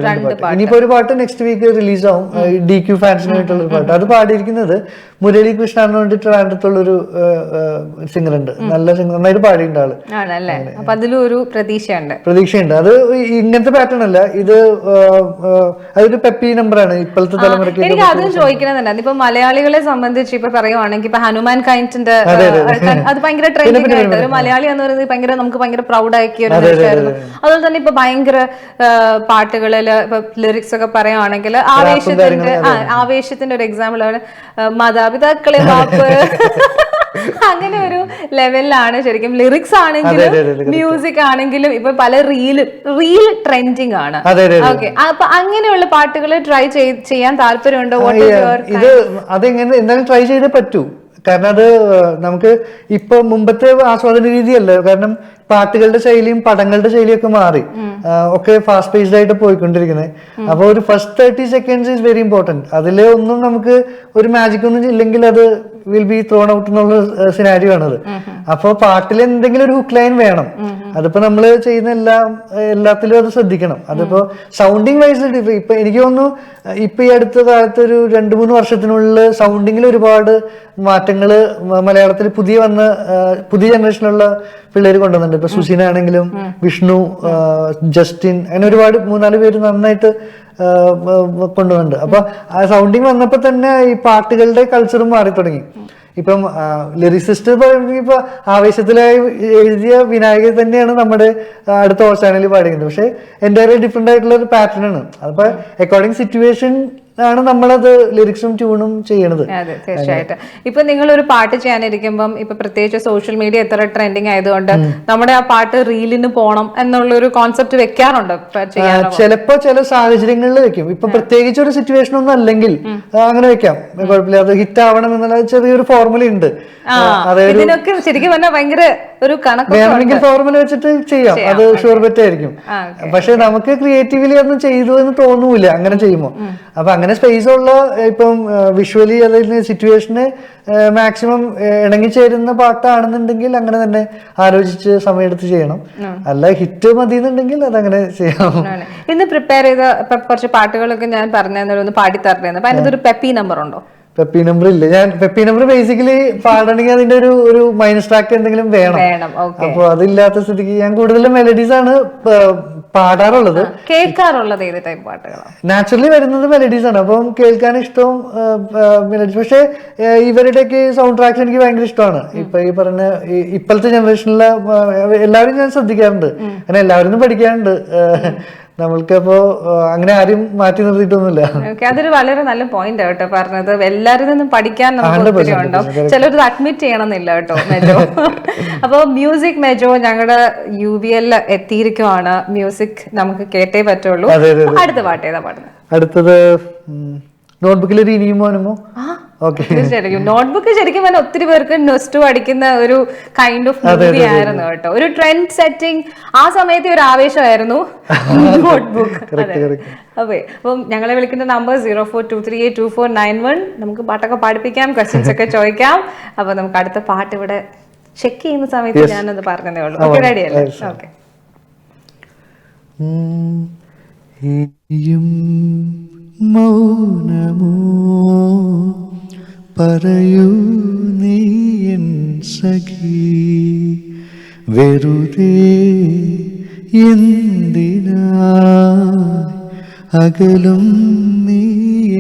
ഇനിയിപ്പോ ഒരു പാട്ട് നെക്സ്റ്റ് വീക്ക് റിലീസ് ആവും, DQ ഫാൻസിനായിട്ടുള്ള ഒരു പാട്ട്. അത് പാടിയിരിക്കുന്നത് മുരളി കൃഷ്ണ എന്ന് പറഞ്ഞിട്ട് ട്രിവാൻഡ്രത്തുള്ളൊരു സിംഗർ ഉണ്ട്, നല്ല സിംഗർ, നന്നായിട്ട് പാടിയിട്ടുണ്ട് ആള്. ആണല്ലേ? അപ്പൊ അതിലും ഒരു പ്രതീക്ഷയുണ്ട്. അത് ഇങ്ങനത്തെ പാറ്റേൺ അല്ല, ഇത് അതൊരു പെപ്പി നമ്പറാണ് ഇപ്പോഴത്തെ തലമുറയ്ക്ക്. എനിക്ക് അതും ചോദിക്കണമെന്നുണ്ടായിരുന്നു. ഇപ്പൊ മലയാളികളെ സംബന്ധിച്ച് ഇപ്പൊ പറയുവാണെങ്കിൽ ഇപ്പൊ ഹനുമാൻ കൈൻഡിന്റെ അത് ഭയങ്കര ട്രെൻഡിങ് ആയിട്ട് ഒരു മലയാളി എന്ന് പറയുന്നത് ഭയങ്കര നമുക്ക് ഭയങ്കര പ്രൗഡ് ആക്കിയ ഒരു ദിവസമായിരുന്നു. അതുപോലെ തന്നെ ഇപ്പൊ ഭയങ്കര പാട്ടുകളില് ഇപ്പൊ ലിറിക്സ് ഒക്കെ പറയുവാണെങ്കിൽ ആവേശത്തിന്റെ ഒരു എക്സാമ്പിൾ ആണ് മാതാപിതാക്കളെ മാപ്പ്. അങ്ങനെ ഒരു ലെവലിലാണ് ശരിക്കും ലിറിക്സ് ആണെങ്കിലും മ്യൂസിക് ആണെങ്കിലും ഇപ്പൊ പല റീൽ ട്രെൻഡിങ് ആണ്. ഓക്കെ, അപ്പൊ അങ്ങനെയുള്ള പാട്ടുകൾ ട്രൈ ചെയ്യാൻ താല്പര്യമുണ്ടോ? ഇത് അതെങ്ങനെ എന്തായാലും ട്രൈ ചെയ്തേ പറ്റൂ. കാരണം അത് നമുക്ക് ഇപ്പൊ മുമ്പത്തെ ആസ്വാദന രീതിയല്ല. കാരണം പാട്ടുകളുടെ ശൈലിയും പടങ്ങളുടെ ശൈലിയും ഒക്കെ മാറി, ഒക്കെ ഫാസ്റ്റ് പേസ്ഡ് ആയിട്ട് പോയിക്കൊണ്ടിരിക്കുന്നത്. അപ്പൊ ഒരു first 30 seconds is very important. അതിൽ ഒന്നും നമുക്ക് ഒരു മാജിക് ഒന്നും ഇല്ലെങ്കിൽ അത് വിൽ ബി ത്രോൺ ഔട്ട് എന്നുള്ള സിനാരിയോ ആണത്. അപ്പൊ പാട്ടിൽ എന്തെങ്കിലും ഒരു ഹുക്ക് ലൈൻ വേണം. അതിപ്പോ നമ്മള് ചെയ്യുന്ന എല്ലാത്തിലും അത് ശ്രദ്ധിക്കണം. അതിപ്പോ സൗണ്ടിങ് വൈസ് ഇപ്പൊ എനിക്ക് തോന്നുന്നു ഇപ്പൊ ഈ അടുത്ത കാലത്ത് ഒരു 2-3 വർഷത്തിനുള്ളിൽ സൗണ്ടിങ്ങിൽ ഒരുപാട് മാറ്റങ്ങള് മലയാളത്തിൽ പുതിയ ജനറേഷനിലുള്ള പിള്ളേര് കൊണ്ടുവന്നിട്ടുണ്ട്. ഇപ്പൊ സുസിന ആണെങ്കിലും വിഷ്ണു, ജസ്റ്റിൻ, അങ്ങനെ ഒരുപാട് 3-4 പേര് നന്നായിട്ട് കൊണ്ടുവന്നിട്ടുണ്ട്. അപ്പൊ ആ സൗണ്ടിങ് വന്നപ്പോ തന്നെ ഈ പാട്ടുകളുടെ കൾച്ചറും മാറി തുടങ്ങി. ഇപ്പം ലിറിസിസ്റ്റ് പറയുമ്പോൾ ഇപ്പൊ ആവേശത്തിലായി എഴുതിയ വിനായകൻ തന്നെയാണ് നമ്മുടെ അടുത്ത ഓ ചാനലിൽ പാടിക്കുന്നത്. പക്ഷെ എൻ്റയർലി ഡിഫറെന്റ് ആയിട്ടുള്ള ഒരു പാറ്റേൺ ആണ്. അപ്പൊ അക്കോർഡിംഗ് സിറ്റുവേഷൻ ആണ് നമ്മളത് ലിറിക്സും ട്യൂണും ചെയ്യണത്. അതെ, തീർച്ചയായിട്ടും. ഇപ്പൊ നിങ്ങൾ ഒരു പാട്ട് ചെയ്യാനിരിക്കുമ്പം ഇപ്പൊ പ്രത്യേകിച്ച് സോഷ്യൽ മീഡിയ എത്ര ട്രെൻഡിങ് ആയതുകൊണ്ട് നമ്മുടെ ആ പാട്ട് റീലിന് പോണം എന്നുള്ള ഒരു കോൺസെപ്റ്റ് വെക്കാറുണ്ട്. ചിലപ്പോ ചില സാഹചര്യങ്ങളിൽ വെക്കും. ഇപ്പൊ പ്രത്യേകിച്ച് ഒരു സിറ്റുവേഷൻ ഒന്നും അല്ലെങ്കിൽ അങ്ങനെ വെക്കാം, കുഴപ്പമില്ല. അത് ഹിറ്റ് ആവണം എന്നുള്ള ചെറിയൊരു ഫോർമുല ഉണ്ട്. ഇതിനൊക്കെ ശരിക്കും പറഞ്ഞാൽ ഭയങ്കര ഒരു വേണമെങ്കിൽ ഫോർമുല വെച്ചിട്ട് ചെയ്യാം, അത് ഷുവർ ബെറ്റ് ആയിരിക്കും. പക്ഷെ നമുക്ക് ക്രിയേറ്റീവ്ലി ഒന്നും ചെയ്തു എന്ന് തോന്നൂല അങ്ങനെ ചെയ്യുമ്പോൾ. അപ്പൊ അങ്ങനെ സ്പേസ് ഉള്ള ഇപ്പം വിഷ്വലി അതായത് സിറ്റുവേഷന് മാക്സിമം ഇണങ്ങിച്ചേരുന്ന പാട്ടാണെന്നുണ്ടെങ്കിൽ അങ്ങനെ തന്നെ ആലോചിച്ച് സമയമെടുത്ത് ചെയ്യണം. അല്ല ഹിറ്റ് മതി എന്നുണ്ടെങ്കിൽ അതങ്ങനെ ചെയ്യാം. ഇന്ന് പ്രിപ്പയർ ചെയ്ത കുറച്ച് പാട്ടുകളൊക്കെ ഞാൻ പറഞ്ഞു ഒന്ന് പാടി തരണേന്ന്. അപ്പൊ അതിനകത്ത് ഒരു പെപ്പി നമ്പർ ഉണ്ടോ? പെപ്പി നമ്പർ ഇല്ല. ഞാൻ പെപ്പി നമ്പർ ബേസിക്കലി പാടണമെങ്കിൽ അതിന്റെ ഒരു മൈനസ് ട്രാക്ക് എന്തെങ്കിലും വേണം. അപ്പൊ അതില്ലാത്ത സ്ഥിതിക്ക് ഞാൻ കൂടുതലും മെലഡീസ് ആണ് പാടാറുള്ളത്. കേൾക്കാറുള്ളത് ഏത് ടൈപ്പ് പാട്ടുകളാണ്? നാച്ചുറലി വരുന്നത് മെലഡീസ് ആണ്, അപ്പം കേൾക്കാൻ ഇഷ്ടവും മെലഡീസ്. പക്ഷെ ഇവരുടെയൊക്കെ സൗണ്ട് ട്രാക്സ് എനിക്ക് ഭയങ്കര ഇഷ്ടമാണ്. ഇപ്പൊ ഈ പറഞ്ഞ ഇപ്പോഴത്തെ ജനറേഷനിലെ എല്ലാവരും ഞാൻ ശ്രദ്ധിക്കാറുണ്ട്, അങ്ങനെ എല്ലാവരും പഠിക്കാറുണ്ട്. നമ്മൾക്കപ്പോ അങ്ങനെ ആരും മാറ്റി നിർത്തിയിട്ടൊന്നുമില്ല. അതൊരു വളരെ നല്ല പോയിന്റ് കേട്ടോ പറഞ്ഞത്. എല്ലാവരും നിന്നും പഠിക്കാൻ നമുക്ക് ഒത്തിരി ഉണ്ടാവും. ചിലർ അഡ്മിറ്റ് ചെയ്യണമെന്നില്ല കേട്ടോ മെജോ. അപ്പൊ മ്യൂസിക് മെജോ ഞങ്ങളുടെ UVL എത്തിയിരിക്കുവാണ്. മ്യൂസിക് നമുക്ക് കേട്ടേ പറ്റുള്ളൂ. അടുത്ത പാട്ട് ഏതാ പാടുന്നത്? അടുത്തത് നോട്ട്ബുക്കിൽ ഒരു ഇനിയും മോനുമോ. തീർച്ചയായിട്ടും നോട്ട്ബുക്ക് ശരിക്കും പറഞ്ഞാൽ ഒത്തിരി പേർക്ക് നൊസ്റ്റു അടിക്കുന്ന ഒരു കൈൻഡ് ഓഫ് മൂവി ആയിരുന്നു കേട്ടോ. ഒരു ട്രെൻഡ് സെറ്റിംഗ് ആ സമയത്ത് ഒരു ആവേശമായിരുന്നു നോട്ട്ബുക്ക്. അതെ, അപ്പം ഞങ്ങളെ വിളിക്കുന്ന നമ്പർ 0423822491. നമുക്ക് പാട്ടൊക്കെ പാടിപ്പിക്കാം, ക്വസ്റ്റ്യൻസ് ഒക്കെ ചോദിക്കാം. അപ്പൊ നമുക്ക് അടുത്ത പാട്ട് ഇവിടെ ചെക്ക് ചെയ്യുന്ന സമയത്ത് ഞാനൊന്ന് പറഞ്ഞതേ ഉള്ളൂ. ഓക്കെ, റെഡി അല്ലേ? ഓക്കെ. മൗനമോ പറയൂ നീ എൻ സഖി, വെറുതെ എന്തിനാ അകലും നീ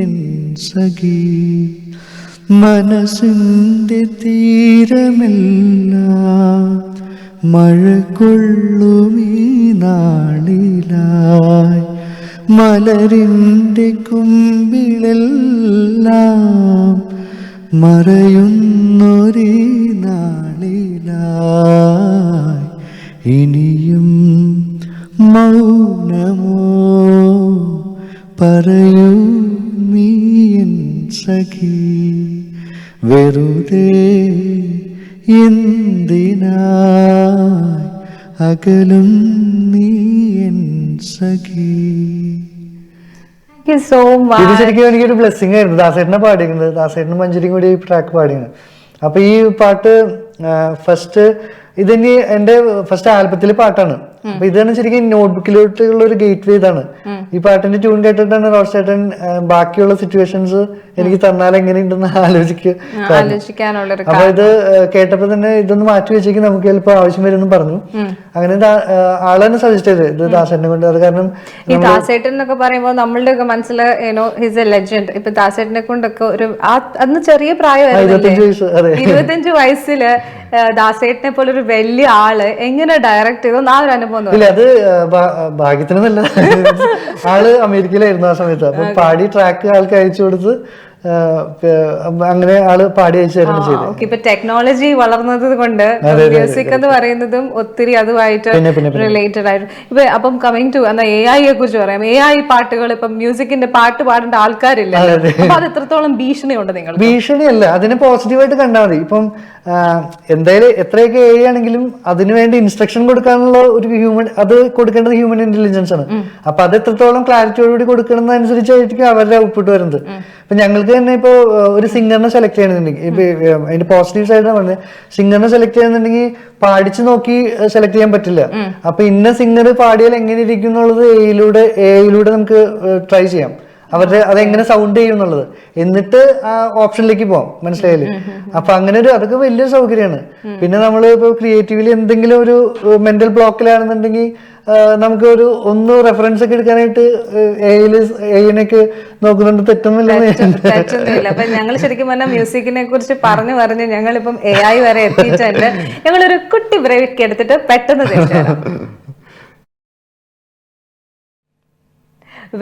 എൻ സഖി, മനസ്സിൻ്റെ തീരമെല്ലാം മഴ കൊള്ളുമീ നാളിലായി, മലരിൻ്റെ കുമ്പിളെല്ലാം മറയുന്നൊരേ നാളിലായി, ഇനിയും മൗനമോ പറയൂ നീ എൻ സഖി, വെറുതെ എന്തിനായി അകലും നീ എൻ സഖി. ഇത് ശരിക്കും എനിക്കൊരു ബ്ലെസ്സിങ് ആയിരുന്നു. ദാസേട്ടനെ പാടിക്കുന്നത്, ദാസേട്ടനും മഞ്ജരിയും കൂടി ഈ ട്രാക്ക് പാടിയത്. അപ്പൊ ഈ പാട്ട് ഫസ്റ്റ് ഇതിന് എന്റെ ഫസ്റ്റ് ആൽബത്തിലെ പാട്ടാണ്. അപ്പൊ ഇതാണ് ശരിക്കും നോട്ട്ബുക്കിലോട്ടുള്ള ഒരു ഗേറ്റ് വേ. ഇതാണ് ഈ പാട്ടിന്റെ ട്യൂൺ കേട്ടിട്ടാണ് റോസ് ചേട്ടൻ ബാക്കിയുള്ള സിറ്റുവേഷൻസ് എനിക്ക് തന്നാൽ എങ്ങനെയുണ്ടെന്ന് ആലോചിക്കാനുള്ള. അപ്പൊ ഇത് കേട്ടപ്പോ തന്നെ ഇതൊന്ന് മാറ്റി വെച്ചേക്ക് നമുക്ക് ചിലപ്പോ ആവശ്യം വരുമെന്ന് പറഞ്ഞു. അങ്ങനെ ആളെന്നെ സജസ്റ്റ് ചെയ്തത് ഇത് ദാസേട്ടനെ കൊണ്ട്. അത് കാരണം ഈ ദാസേട്ടൻ എന്നൊക്കെ പറയുമ്പോൾ നമ്മളുടെ ഒക്കെ മനസ്സിൽ ഹിസ് എ ലെജൻഡ്. ഇപ്പൊ ദാസേട്ടനെ കൊണ്ടൊക്കെ ഒരു അന്ന് ചെറിയ പ്രായമായിരുന്നു, 25 വയസ്സില് ദാസേട്ടനെ പോലെ ഒരു വലിയ ആള് എങ്ങനെ ഡയറക്ട് ചെയ്തു ആ ഒരു അനുഭവം? ഇല്ല, അത് ഭാഗ്യത്തിനൊന്നല്ല. ആള് അമേരിക്കയിലായിരുന്നു ആ സമയത്ത്. അപ്പൊ പാടി ട്രാക്ക് ആൾക്ക് അയച്ചു കൊടുത്ത് അങ്ങനെ ആള് പാടി അയച്ചു തരുന്നു ചെയ്തു. ഇപ്പൊ ടെക്നോളജി വളർന്നത് കൊണ്ട് മ്യൂസിക് എന്ന് പറയുന്നതും ഒത്തിരി അതുമായിട്ട് റിലേറ്റഡ് ആയിട്ട്. ഇപ്പൊ അപ്പം കമ്മിങ് ടു AI കുറിച്ച് പറയാം. AI പാട്ടുകൾ ഇപ്പൊ മ്യൂസിക്കിന്റെ പാട്ട് പാടേണ്ട ആൾക്കാരില്ല. അപ്പൊ അത് എത്രത്തോളം ഭീഷണിയുണ്ട്? നിങ്ങൾ ഭീഷണിയല്ല, അതിനെ പോസിറ്റീവായിട്ട് കണ്ടാൽ മതി. ഇപ്പം എന്തായാലും എത്രയൊക്കെ AI ആണെങ്കിലും അതിനുവേണ്ടി ഇൻസ്ട്രക്ഷൻ കൊടുക്കാനുള്ള ഒരു ഹ്യൂമൻ, അത് കൊടുക്കേണ്ടത് ഹ്യൂമൻ ഇന്റലിജൻസ് ആണ്. അപ്പൊ അത് എത്രത്തോളം ക്ലാരിറ്റിയോടുകൂടി കൊടുക്കണമെന്നനുസരിച്ചായിരിക്കും അവരുടെ ഔട്ട്പുട്ട് വരുന്നത്. ഇപ്പൊ ഞങ്ങൾക്ക് തന്നെ ഇപ്പൊ ഒരു സിംഗറിനെ സെലക്ട് ചെയ്യണമെന്നുണ്ടെങ്കിൽ, ഇപ്പൊ അതിന്റെ പോസിറ്റീവ് സൈഡ് പറഞ്ഞത്, സിംഗറിനെ സെലക്ട് ചെയ്യുന്നുണ്ടെങ്കിൽ പാടിച്ചു നോക്കി സെലക്ട് ചെയ്യാൻ പറ്റില്ല. അപ്പൊ ഇന്ന സിംഗർ പാടിയാൽ എങ്ങനെ ഇരിക്കും എന്നുള്ളത് AI-യിലൂടെ നമുക്ക് ട്രൈ ചെയ്യാം. അവരുടെ അതെങ്ങനെ സൗണ്ട് ചെയ്യും എന്നുള്ളത്, എന്നിട്ട് ആ ഓപ്ഷനിലേക്ക് പോവാം. മനസ്സിലായില്ലേ? അപ്പൊ അങ്ങനെ അതൊക്കെ വലിയൊരു സൗകര്യമാണ്. പിന്നെ നമ്മൾ ഇപ്പൊ ക്രിയേറ്റീവ്ലി എന്തെങ്കിലും ഒരു മെന്റൽ ബ്ലോക്കിലാണെന്നുണ്ടെങ്കിൽ നമുക്ക് ഒന്ന് റെഫറൻസ് ഒക്കെ എടുക്കാനായിട്ട് AI-നെയൊക്കെ നോക്കുന്നുണ്ട്. തെറ്റൊന്നുമില്ല. അപ്പൊ ഞങ്ങൾ ശരിക്കും പറഞ്ഞാൽ മ്യൂസിക്കിനെ കുറിച്ച് പറഞ്ഞ് ഞങ്ങളിപ്പം AI വരെ എത്തിയിട്ടുണ്ട്. ഞങ്ങളൊരു കുട്ടി ബ്രേക്ക് എടുത്തിട്ട് പെട്ടെന്ന് തിരിച്ചുവരാം.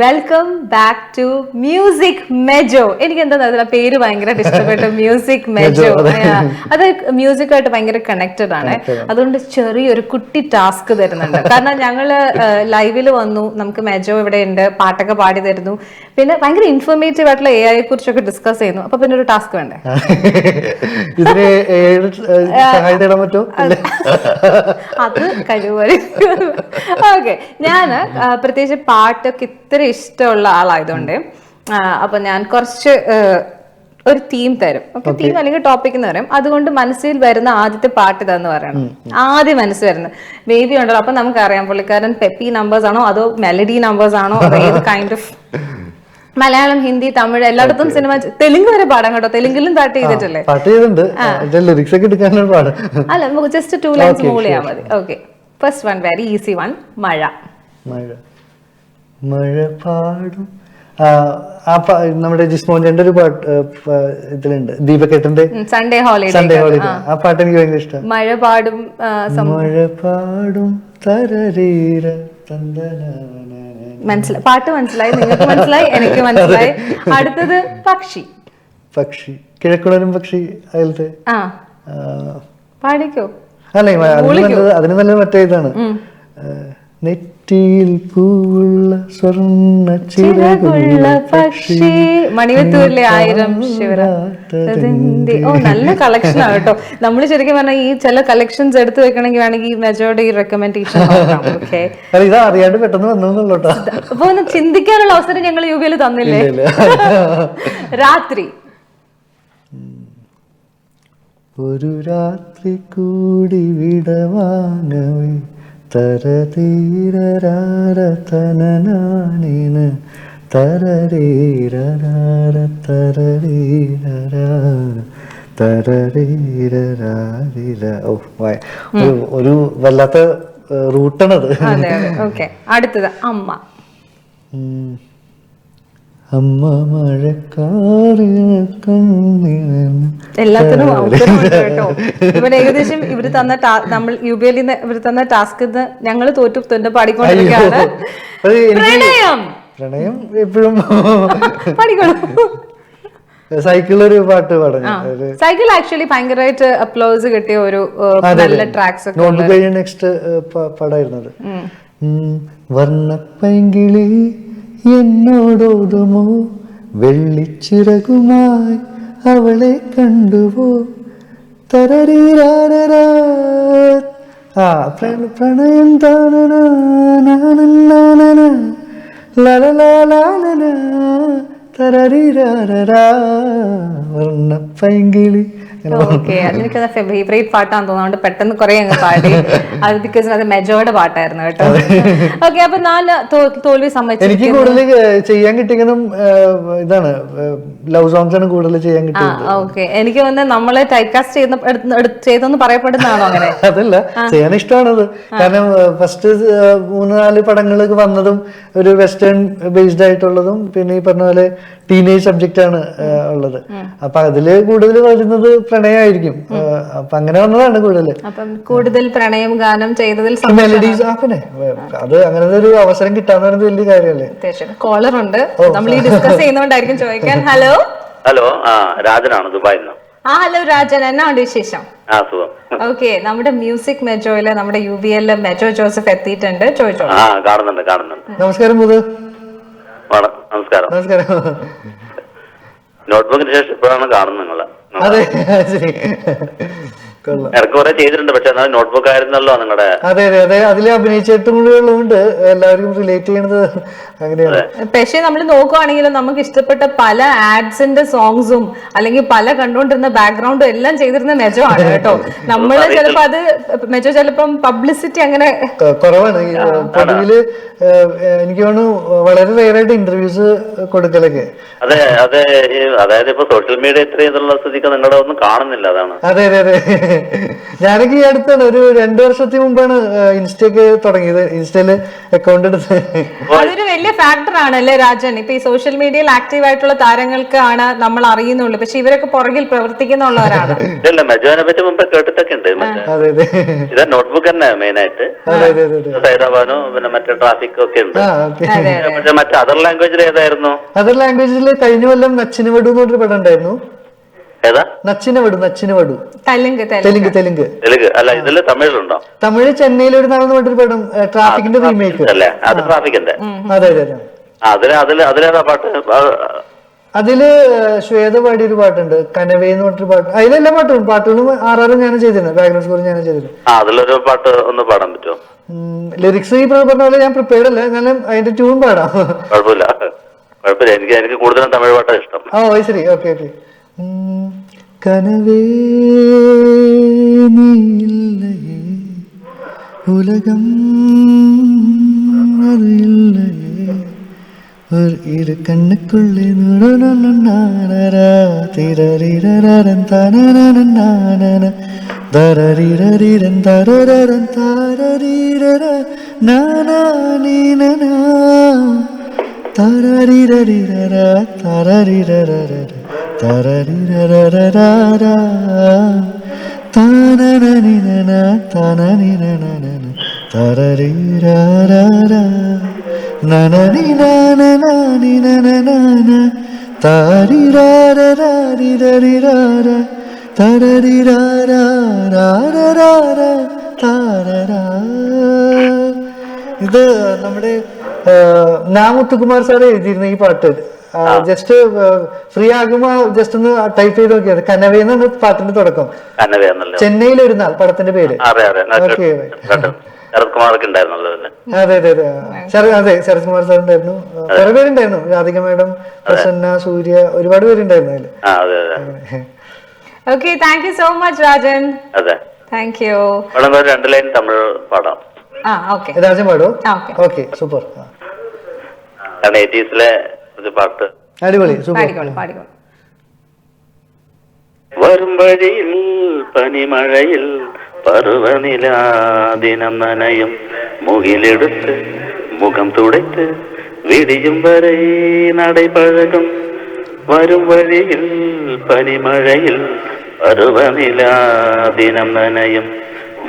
Welcome back to music mojo. എനിക്ക് എന്താ പേര് ഭയങ്കരമായിട്ട് ഇഷ്ടപ്പെട്ടു, മ്യൂസിക് മെജോ. അത് മ്യൂസിക്കായിട്ട് ഭയങ്കര കണക്റ്റഡ് ആണ്. അതുകൊണ്ട് ചെറിയൊരു കുട്ടി ടാസ്ക് തരുന്നുണ്ട്. കാരണം ഞങ്ങള് ലൈവില് വന്നു, നമുക്ക് മെജോ ഇവിടെ ഉണ്ട്, പാട്ടൊക്കെ പാടി തരുന്നു, പിന്നെ ഭയങ്കര ഇൻഫോർമേറ്റീവ് ആയിട്ടുള്ള AI കുറിച്ചൊക്കെ ഡിസ്കസ് ചെയ്യുന്നു. അപ്പൊ പിന്നെ ഒരു ടാസ്ക് വേണ്ടേ? അത് കഴിവ്. ഓക്കെ, ഞാന് പ്രത്യേകിച്ച് പാട്ടൊക്കെ ഇത്ര ഇഷ്ടമുള്ള ആളായതുകൊണ്ട് അപ്പൊ ഞാൻ കുറച്ച് ഒരു തീം തരും. ഓക്കെ, തീം അല്ലെങ്കിൽ ടോപ്പിക് എന്ന് പറയും. അതുകൊണ്ട് മനസ്സിൽ വരുന്ന ആദ്യത്തെ പാട്ട് ഇതാന്ന് പറയണം. ആദ്യം മനസ്സിൽ വരുന്നത് ബേബി ഉണ്ടല്ലോ. അപ്പൊ നമുക്കറിയാം പുള്ളിക്കാരൻ പെപ്പി നമ്പേഴ്സ് ആണോ അതോ മെലഡി നമ്പേഴ്സ് ആണോ അതോ ഏത് കൈൻഡ് ഓഫ്? മലയാളം, ഹിന്ദി, തമിഴ് എല്ലായിടത്തും സിനിമ, തെലുങ്ക് വരെ പാടാം കേട്ടോ. തെലുങ്കിലും പാട്ട് ചെയ്തിട്ടില്ലേ? പാട്ട് ചെയ്തിട്ടുണ്ട്, ലിറിക്സ് ഒക്കെ എടുക്കാനാണ് പാട്. അല്ല, നമുക്ക് ജസ്റ്റ് 2 ലൈൻസ് മൂവ് ചെയ്യാൻ മതി. Okay, first one, very easy one. മഴ. മഴ മഴ പാടും. നമ്മുടെ ജിസ്മോന്റെ ഒരു പാട്ട് ഇതിലുണ്ട്, ദീപക്കേട്ടന്റെ സൺഡേ ഹോളിഡേ. ആ പാട്ട് എനിക്ക് ഭയങ്കര ഇഷ്ടം. മഴ പാടും, മഴ പാടും തരരീര മനസ്സിലായി, പാട്ട് മനസ്സിലായി, നിങ്ങൾക്ക് മനസ്സിലായി, എനിക്ക് മനസ്സിലായി. അടുത്തത് പക്ഷി. പക്ഷി, കിഴക്കുണരും പക്ഷി. അതിലത്തെ പാടിക്കോ? അല്ലേ, അതിന് നല്ല മറ്റേ ഇതാണ്. നെറ്റിയിൽ പൂവുള്ള സ്വർണ്ണ ചിറകുള്ള പക്ഷി, മണിവത്തൂരിലെ 1000 ശിവരാത്രി. ഓ, നല്ല കളക്ഷൻ ആണ് കേട്ടോ. നമ്മൾ ശരിക്കും പറഞ്ഞാൽ ഈ ചില കളക്ഷൻസ് എടുത്തു വെക്കണമെങ്കിൽ വേണമെങ്കിൽ ഈ മെജോയുടെ ഈ റെക്കമെൻഡേഷൻ. ഇത് അറിയാണ്ട് പെട്ടെന്ന് വന്നോട്ടോ. അപ്പൊ ഒന്ന് ചിന്തിക്കാനുള്ള അവസരം ഞങ്ങൾ യുഗയിൽ തന്നില്ലേ? രാത്രി. ഒരു രാത്രി കൂടി വിടവാനവേ തരതീരരാരതനനാനിന് തരരീരരാര തരരീരരാര തരരീരരാരിര. ഒരു വല്ലാത്ത റൂട്ടാണത്. ഓക്കെ, അടുത്തത് അമ്മ. അമ്മ എല്ലാത്തിനും കേട്ടോ. ഇവിടെ ഏകദേശം ഇവര് തന്ന നമ്മൾ യുബിയിൽ നിന്ന് ഇവർ തന്ന ടാസ്ക് ഞങ്ങൾ തോറ്റു തന്നെ പാടിക്കൊണ്ടിരിക്കുകയാണ്. പ്രണയം എപ്പോഴും പാടിക്കോളൂ. സൈക്കിളൊരു പാട്ട് പാടും. സൈക്കിൾ ആക്ച്വലി ഭയങ്കരമായിട്ട് അപ്ലോസ് കിട്ടിയ ഒരു നല്ല ട്രാക്സ്. നെക്സ്റ്റ് പാടായിരുന്നത്. വർണ്ണപ്പൈങ്കിളി എന്നോടോതുമോ, വെള്ളിച്ചിറകുമായി അവളെ കണ്ടുവോ, തരരീരാര. പ്രണയം താനന ലലലാലന തരരീരാര വർണ്ണപ്പൈങ്കിളി. ഓക്കെ, അതെനിക്ക് ഫേവറേറ്റ് പാട്ടാന്ന് തോന്നുന്നുണ്ട് പെട്ടെന്ന് കുറെ അങ്ങ് പാടി. അത് ബിക്കോസ് അത് മെജോയുടെ പാട്ടായിരുന്നു കേട്ടോ. ഓക്കെ, അപ്പൊ 4 തോൽവി സമ്മതിച്ചു. എനിക്ക് കൂടുതൽ ചെയ്യാൻ കിട്ടിയതും ഇതാണ്, ലവ് സോങ്സ് ആണ് കൂടുതൽ ചെയ്യാൻ കിട്ടിയത്. ഓക്കെ, എനിക്ക് തോന്നുന്നത് നമ്മളെ ടൈപ്പ് കാസ്റ്റ് ചെയ്തെന്ന് പറയപ്പെടുന്നതാണോ അങ്ങനെ? അതല്ല, ചെയ്യാൻ ഇഷ്ടമാണത്. കാരണം ഫസ്റ്റ് 3-4 പടങ്ങൾക്ക് വന്നതും ഒരു വെസ്റ്റേൺ ബേസ്ഡ് ആയിട്ടുള്ളതും പിന്നെ ഈ പറഞ്ഞ പോലെ ടീനേജ് സബ്ജക്റ്റ് ആണ് ഉള്ളത്. അപ്പൊ അതില് കൂടുതൽ വരുന്നത് പ്രണയമായിരിക്കും. അപ്പൊ അങ്ങനെ വന്നതാണ് കൂടുതൽ. അപ്പം കൂടുതൽ പ്രണയം ഗാനം ചെയ്തതിൽ മെലഡീസ്. പിന്നെ അത് അങ്ങനത്തെ ഒരു അവസരം കിട്ടാന്ന് പറയുന്നത് വലിയ കാര്യമല്ലേ. കോളർ ഉണ്ട്, നമ്മൾ ഈ ഡിസ്കസ് ചെയ്യുന്നോണ്ടായിരിക്കും ചോദിക്കാൻ. ഹലോ ഹലോ, രാജനാണ് ദുബായിൽ നിന്ന്. ഹലോ രാജൻ, എന്നാ ഉണ്ട് വിശേഷം? ഓക്കെ, നമ്മുടെ മ്യൂസിക് മെജോയില് നമ്മുടെ UBL മെജോ ജോസഫ് എത്തിയിട്ടുണ്ട്. ചോദിച്ചോ. കാണുന്നുണ്ട്. നമസ്കാരം. നമസ്കാരം. നമസ്കാരം. നോട്ട്ബുക്കിന് ശേഷം ഇപ്പോഴാണ് കാണുന്നത് നിങ്ങള്. അതെ, ശരി. ഇടയ്ക്ക് കുറെ ചെയ്തിട്ടുണ്ട്, പക്ഷെ എന്നാലും നോട്ട്ബുക്ക് ആയിരുന്നല്ലോ നിങ്ങളുടെ. അതെ അതെ അതെ, അതിൽ അഭിനയിച്ചിട്ടും കൂടി ഉള്ളതുകൊണ്ട് എല്ലാവർക്കും റിലേറ്റ് ചെയ്യണത് അങ്ങനെയാണ്. പക്ഷെ നമ്മൾ നോക്കുവാണെങ്കിലും നമുക്ക് ഇഷ്ടപ്പെട്ട പല ആഡ്സിന്റെ സോങ്സും അല്ലെങ്കിൽ പല കണ്ടുകൊണ്ടിരുന്ന ബാക്ക്ഗ്രൗണ്ടും എല്ലാം ചെയ്തിരുന്ന മെജോ ആണ് കേട്ടോ. നമ്മള് ചിലപ്പോ അത് മെജോ ചിലപ്പം പബ്ലിസിറ്റി അങ്ങനെ കുറവാണ്. പൊതുവില് എനിക്ക് തോന്നുന്നു വളരെ റെയറായിട്ട് ഇന്റർവ്യൂസ് കൊടുക്കലൊക്കെ. അതെ അതെ, അതായത് ഇപ്പൊ സോഷ്യൽ മീഡിയ ഇത്രയും ഇതുള്ള സ്ഥിതിക്ക് നിങ്ങളുടെ ഒന്നും കാണുന്നില്ല, അതാണ്. അതെ അതെ അതെ, ഞാനൊക്കെ ഈ അടുത്താണ് ഒരു 2 വർഷത്തിന് മുമ്പാണ് ഇൻസ്റ്റയൊക്കെ തുടങ്ങിയത്. ഇൻസ്റ്റയില് അക്കൗണ്ട് എടുത്ത്. അതൊരു വലിയ ഫാക്ടർ ആണ് അല്ലേ രാജൻ? ഇപ്പൊ ഈ സോഷ്യൽ മീഡിയയിൽ ആക്റ്റീവ് ആയിട്ടുള്ള താരങ്ങൾക്കാണ് നമ്മൾ അറിയുന്നുള്ളൂ, പക്ഷെ ഇവരൊക്കെ പുറകിൽ പ്രവർത്തിക്കുന്നുള്ളവരാണ്. ഇല്ല, മെജോനെ പറ്റി മുമ്പ് കേട്ടിട്ടൊക്കെ ഉണ്ട്. ഇതാ നോട്ട്ബുക്ക് തന്നെ മെയിൻ ആയിട്ട്. സൈറാബാനോ പിന്നെ മറ്റേ ട്രാഫിക് ഒക്കെ ഉണ്ട്. പക്ഷെ മറ്റേ അതർ ലാംഗ്വേജിൽ ഏതായിരുന്നു? അതർ ലാംഗ്വേജിൽ കഴിഞ്ഞ കൊല്ലം നച്ചിനുവടു എന്ന് പറഞ്ഞൊരു പടം ഉണ്ടായിരുന്നു. ഏതാ? നച്ചിനുവടു. തെലുങ്ക്. അല്ല, ഇതില് തമിഴിലുണ്ടോ? തമിഴ് ചെന്നൈയിൽ ഒരു നാളെന്ന് പറഞ്ഞൊരു പടം, ട്രാഫിക്കിന്റെ റീമേക്ക് അല്ലേ? അത് ട്രാഫിക്കിന്റെ. അതെ അതെ അതെ. അതിലേതാ പാട്ട്? അതില് ശ്വേത പാടിയ ഒരു പാട്ടുണ്ട്, കനവേ എന്ന് പറഞ്ഞൊരു പാട്ട്. അതിലെല്ലാ പാട്ടുകളും ആറാറും ഞാൻ ചെയ്തിരുന്നത്, ബാക്ക്ഗ്രൗണ്ട് സ്കോർ ഞാൻ ചെയ്തിരുന്നത്. അതിലൊരു പാട്ട് ഒന്ന് പാടാൻ പറ്റുമോ? ലിറിക്സ് ഈ പറഞ്ഞ പോലെ ഞാൻ പ്രിപ്പയർഡ് അല്ല, എന്നാലും അതിന്റെ ട്യൂൺ പാടാം. കുഴപ്പമില്ല. എനിക്ക് കൂടുതലും തമിഴ് പാട്ടാണ് ഇഷ്ടം. ശരി, ഓക്കെ. കനവേ നീയില്ലയേ ഉലകം അറിയില്ലയേ இரு கண்ணுக்குள்ளே திரரிரரன் தனனனனனன தரரிரரிரன் தரரரன் தாரரிரர நானானீனனா தரரிரரிரர தரரிரரர தரரிரரரரா தானனனினன தனனினனன தரரிரரரா നനനിനനനനിനനനന താരിരാരരാരിരരിരാര തരരിരാരാരാരാര താരരാ. ഇത് നമ്മുടെ നാമുത്തുകുമാർ സാറ് എഴുതിയിരുന്ന ഈ പാട്ട് ജസ്റ്റ് ഫ്രീ ആകുമ്പോ ജസ്റ്റ് ഒന്ന് ടൈപ്പ് ചെയ്ത് നോക്കിയത്. കനവേന്നാണ് പാട്ടിന്റെ തുടക്കം. ചെന്നൈയിൽ ഒരു നാൾ പടത്തിന്റെ പേര്. ഓക്കെ. അതെ അതെ അതെ അതെ ശരത് കുമാർ സാർ ഉണ്ടായിരുന്നു. കുറെ പേരുണ്ടായിരുന്നു. രാധിക മേഡം, പ്രസന്ന, സൂര്യ, ഒരുപാട് പേരുണ്ടായിരുന്നു അതില്. Okay, thank you so much Rajan. Thank you. രണ്ട് ലൈൻ തമിഴ് പാടാം. രാജൻ പാടോ? Okay, super. പാട്ട് അടിപൊളി, സൂപ്പർ. വരും വഴിയിൽ പനിമഴയിൽ പർവനിലാദിനം നനയും മുകിലെടുത്ത് മുഖം തുടച്ച് വിടിയും വരെ നടപഴകും. വരും വഴിയിൽ പനിമഴയിൽ പർവനിലാദിനം നനയും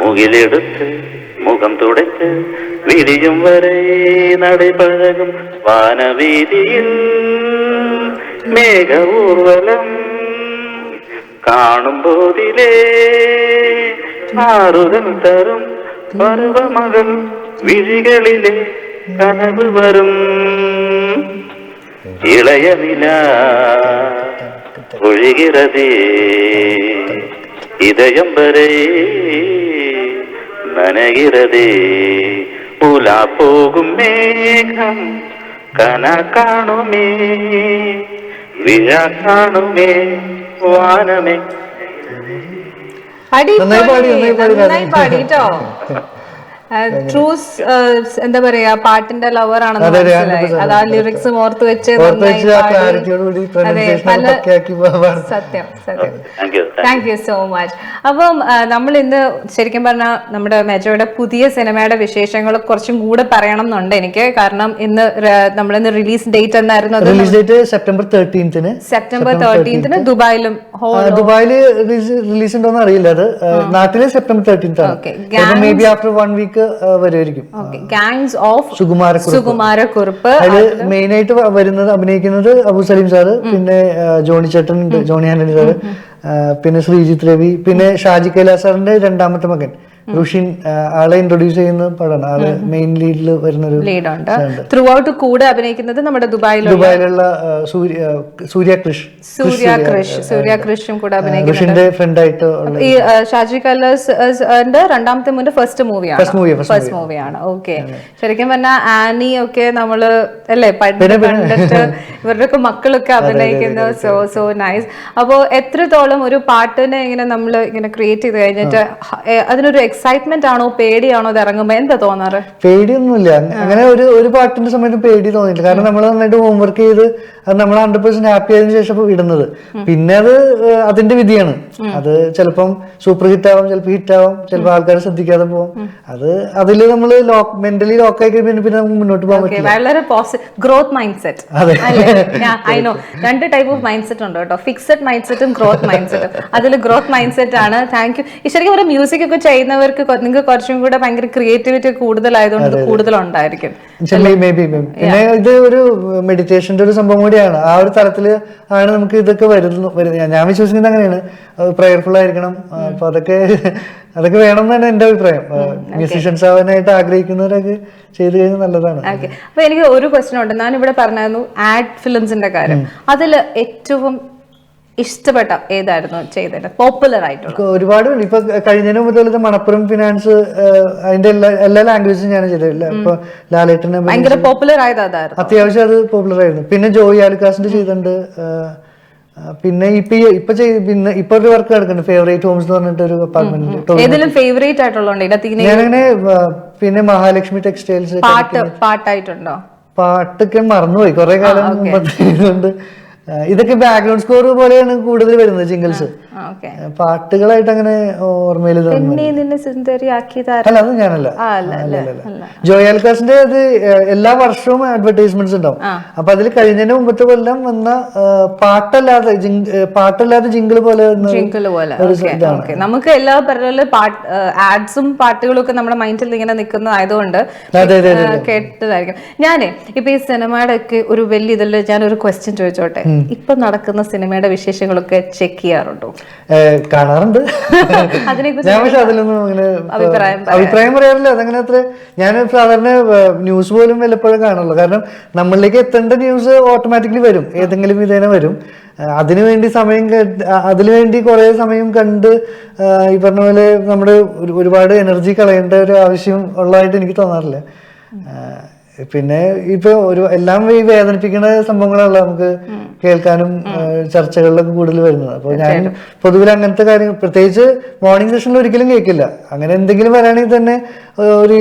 മുകിലെടുത്ത് മുഖം തുടച്ച് വിടിയും വരെ നടപഴകും. വാനവീതിയിൽ മേഘഊർവലം കാണുമ്പോതിലേ ആറുതൽ തരും പർവമകൾ വിഴികളിലെ കനവ് വരും. ഇളയ നില ഒഴുകിറതേ ഇതയം വരെ നനകിറതേ. ഉലാ പോകും മേഘം കന കാണുമേ വിഴ കാണുമേ വാനമേ. നന്നായി പാടിട്ടോ. ട്രൂസ് എന്താ പറയാ, പാട്ടിന്റെ ലവർ ആണെന്ന് മനസ്സിലായി. അത് ആ ലിറിക്സ് ഓർത്ത് വെച്ച് സത്യം സത്യം. Thank you so much. അപ്പം നമ്മൾ ഇന്ന് ശരിക്കും പറഞ്ഞാൽ നമ്മുടെ മെജോയുടെ പുതിയ സിനിമയുടെ വിശേഷങ്ങൾ കുറച്ചും കൂടെ പറയണം എന്നുണ്ട് എനിക്ക്. കാരണം ഇന്ന് നമ്മളിന്ന് റിലീസ് ഡേറ്റ് എന്നായിരുന്നു? Release date September 13 September 13 ദുബായിലും. ദുബായില് റിലീസ് ഉണ്ടോന്ന് അറിയില്ല. അത് നാട്ടില് സെപ്റ്റംബർ 13 ആണ്. മേ ബി ആഫ്റ്റർ 1 വീക്ക് വരുമായിരിക്കും. Gangs of Sukumara Kurup. അതില് മെയിൻ ആയിട്ട് വരുന്നത് അഭിനയിക്കുന്നത് അബു സലീം സാറ്, പിന്നെ ജോണി ചേട്ടൻ ഉണ്ട്, ജോണി ആന്റണി സാറ്, പിന്നെ ശ്രീജിത്ത് രവി, പിന്നെ ഷാജി കൈലാസ് സാറിന്റെ രണ്ടാമത്തെ മകൻ റുഷിൻ, ആളെ ഇൻട്രൊഡ്യൂസ് ചെയ്യുന്ന പടമാണ്. ആള് മെയിൻ ലീഡിൽ വരുന്നൊരു ലീഡുണ്ട്. ത്രൂ ഔട്ട് കൂടെ അഭിനയിക്കുന്നത് നമ്മുടെ ദുബായിലുള്ള സൂര്യ കൃഷും കൂടെ അഭിനയിക്കുന്നുണ്ട്. റുഷിന്റെ ഫ്രണ്ട് ആയിട്ട്. ഈ ഷാജി കൈലാസ് രണ്ടാമത്തെ മുന്നേ ഫസ്റ്റ് മൂവിയാണ്. ഓക്കെ. ശരിക്കും പറഞ്ഞാൽ ആനി ഒക്കെ നമ്മള് അല്ലേ കണ്ടിട്ട് ഇവരുടെയൊക്കെ മക്കളൊക്കെ അഭിനയിക്കുന്നു. So nice. അപ്പോ എത്രത്തോളം ഒരു പാട്ടിനെ ഇങ്ങനെ നമ്മള് ഇങ്ങനെ ക്രിയേറ്റ് ചെയ്ത് കഴിഞ്ഞിട്ട് അതിനൊരു എക്സൈറ്റ്മെന്റ് ആണോ പേടിയാണോ ഇത് ഇറങ്ങുമ്പോ എന്താ തോന്നാറ്? പേടിയൊന്നുമില്ല. അങ്ങനെ ഒരു പാട്ടിന്റെ സമയത്ത് പേടി തോന്നിയില്ല. കാരണം നമ്മൾ നന്നായിട്ട് ഹോംവർക്ക് ചെയ്ത് അത് നമ്മൾ 100% ഹാപ്പി ആയതിനു ശേഷം ഇടുന്നത്. പിന്നെ അത് അതിന്റെ വിധിയാണ്. അത് ചിലപ്പം സൂപ്പർ ഹിറ്റ് ആവും, ചിലപ്പോൾ ഹിറ്റ് ആവും, ചിലപ്പോൾ ആൾക്കാർ ശ്രദ്ധിക്കാതെ പോകും. അത് അതില് നമ്മൾ മെന്റലി ലോക്കായി കഴിഞ്ഞാൽ പിന്നെ നമുക്ക് മുന്നോട്ട് പോകാൻ പറ്റില്ല. വളരെ growth mind set. I know 2 type of mind set ഉണ്ട് കേട്ടോ. ഫിക്സഡ് മൈൻഡ് സെറ്റും ഗ്രോത്ത് മൈൻഡ് സെറ്റും. അതിൽ ഗ്രോത്ത് മൈൻഡ് സെറ്റ് ആണ്. Thank you. ശരിക്കും ഒരു മ്യൂസിക് ഒക്കെ ചെയ്യുന്നവർക്ക് നിങ്ങൾക്ക് കുറച്ചും കൂടെ ഭയങ്കര ക്രിയേറ്റിവിറ്റി കൂടുതലായതുകൊണ്ട് കൂടുതലുണ്ടായിരിക്കും. പിന്നെ ഇത് ഒരു മെഡിറ്റേഷന്റെ ഒരു സംഭവം കൂടിയാണ്. ആ ഒരു തലത്തില് ആണ് നമുക്ക് ഇതൊക്കെ വരുന്നത്. ഞാൻ വിശ്വസിക്കുന്നത് അങ്ങനെയാണ്. പ്രയർഫുൾ ആയിരിക്കണം. അപ്പൊ അതൊക്കെ വേണം എന്നാണ് എന്റെ അഭിപ്രായം. മ്യൂസീഷ്യൻസ് ആവാനായിട്ട് ആഗ്രഹിക്കുന്നവരൊക്കെ ചെയ്തു കഴിഞ്ഞാൽ നല്ലതാണ്. അപ്പൊ എനിക്ക് ഒരു ക്വസ്റ്റ്യൻ ഉണ്ട്. ഞാൻ ഇവിടെ പറഞ്ഞായിരുന്നു ആഡ് ഫിലിംസിന്റെ കാര്യം. അതില് ഏറ്റവും ഇഷ്ടപ്പെട്ട ഏതായിരുന്നു ചെയ്തത് പോപ്പുലർ ആയിട്ടുള്ള? ഒരുപാട്. ഇപ്പൊ കഴിഞ്ഞതിന് മുമ്പ് മണപ്പുറം ഫിനാൻസ്, അതിന്റെ എല്ലാ ലാംഗ്വേജും ഞാൻ ചെയ്തില്ല. ഇപ്പൊ ലാലേട്ടനെ ഭയങ്കര പോപ്പുലർ ആയത് അതായിരുന്നു. അത്യാവശ്യം അത് പോപ്പുലർ ആയിരുന്നു. പിന്നെ ജോയി ആലുക്കാസിന്റെ ചെയ്തിട്ടുണ്ട്. പിന്നെ ഇപ്പൊ ഒരു വർക്ക് നടക്കുന്നുണ്ട്, ഫേവറേറ്റ് ഹോംസ് എന്ന് പറഞ്ഞിട്ട് ഒരു അപ്പാർട്ട്മെന്റ്. ഏതെങ്കിലും ഫേവറേറ്റ് ആയിട്ടുള്ള ഞാനങ്ങനെ പിന്നെ മഹാലക്ഷ്മി ടെക്സ്റ്റൈൽസ് പാട്ടായിട്ടുണ്ടോ? പാട്ടൊക്കെ മറന്നുപോയി കുറെ കാലം മുമ്പത്തെ. ഇതൊക്കെ ബാക്ക്ഗ്രൗണ്ട് സ്കോർ പോലെയാണ് കൂടുതൽ വരുന്നത് ജിംഗിൾസ്. പാട്ടുകളായിട്ട് അങ്ങനെ ഓർമ്മയിൽ അല്ല, അത് ഞാനല്ല. ജോയ് ആൽക്കാസിന്റെ അത് എല്ലാ വർഷവും അഡ്വർടൈസ്മെന്റ്സ് ഉണ്ടാവും. അപ്പൊ അതിൽ കഴിഞ്ഞതിന് മുമ്പത്തെ കൊല്ലം വന്ന പാട്ടല്ലാതെ ജിംഗിൾ പോലെ നമുക്ക് എല്ലാ പറഞ്ഞ ആഡ്സും പാട്ടുകളും ഒക്കെ നമ്മുടെ മൈൻഡിൽ ഇങ്ങനെ നിൽക്കുന്നതായതുകൊണ്ട് കേട്ടതായിരിക്കും. ഞാനേ ഇപ്പൊ ഈ സിനിമയുടെ ഒക്കെ ഒരു വലിയ ഇതിൽ ഞാനൊരു ക്വസ്റ്റ്യൻ ചോദിച്ചോട്ടെ. ഇപ്പൊ നടക്കുന്ന സിനിമയുടെ വിശേഷങ്ങളൊക്കെ ചെക്ക് ചെയ്യാറുണ്ടോ? കാണാറുണ്ട്. ഞാൻ പക്ഷെ അതിലൊന്നും അങ്ങനെ അഭിപ്രായം പറയാറില്ല. അതങ്ങനെ അത്ര ഞാൻ സാധാരണ ന്യൂസ് പോലും വല്ലപ്പോഴും കാണുള്ളൂ. കാരണം നമ്മളിലേക്ക് എത്തേണ്ട ന്യൂസ് ഓട്ടോമാറ്റിക്കലി വരും, ഏതെങ്കിലും വിധേന വരും. അതിനുവേണ്ടി കുറെ സമയം കണ്ട് ഈ പറഞ്ഞ പോലെ നമ്മുടെ ഒരുപാട് എനർജി കളയേണ്ട ഒരു ആവശ്യം ഉള്ളതായിട്ട് എനിക്ക് തോന്നാറില്ല. പിന്നെ ഇപ്പൊ എല്ലാം ഈ വേദനിപ്പിക്കുന്ന സംഭവങ്ങളാണല്ലോ നമുക്ക് കേൾക്കാനും ചർച്ചകളിലൊക്കെ കൂടുതൽ വരുന്നത്. അപ്പൊ ഞാൻ പൊതുവിൽ അങ്ങനത്തെ കാര്യങ്ങൾ പ്രത്യേകിച്ച് മോർണിംഗ് സെഷനിൽ ഒരിക്കലും കേൾക്കില്ല. അങ്ങനെ എന്തെങ്കിലും വരാണെങ്കിൽ തന്നെ ഒരു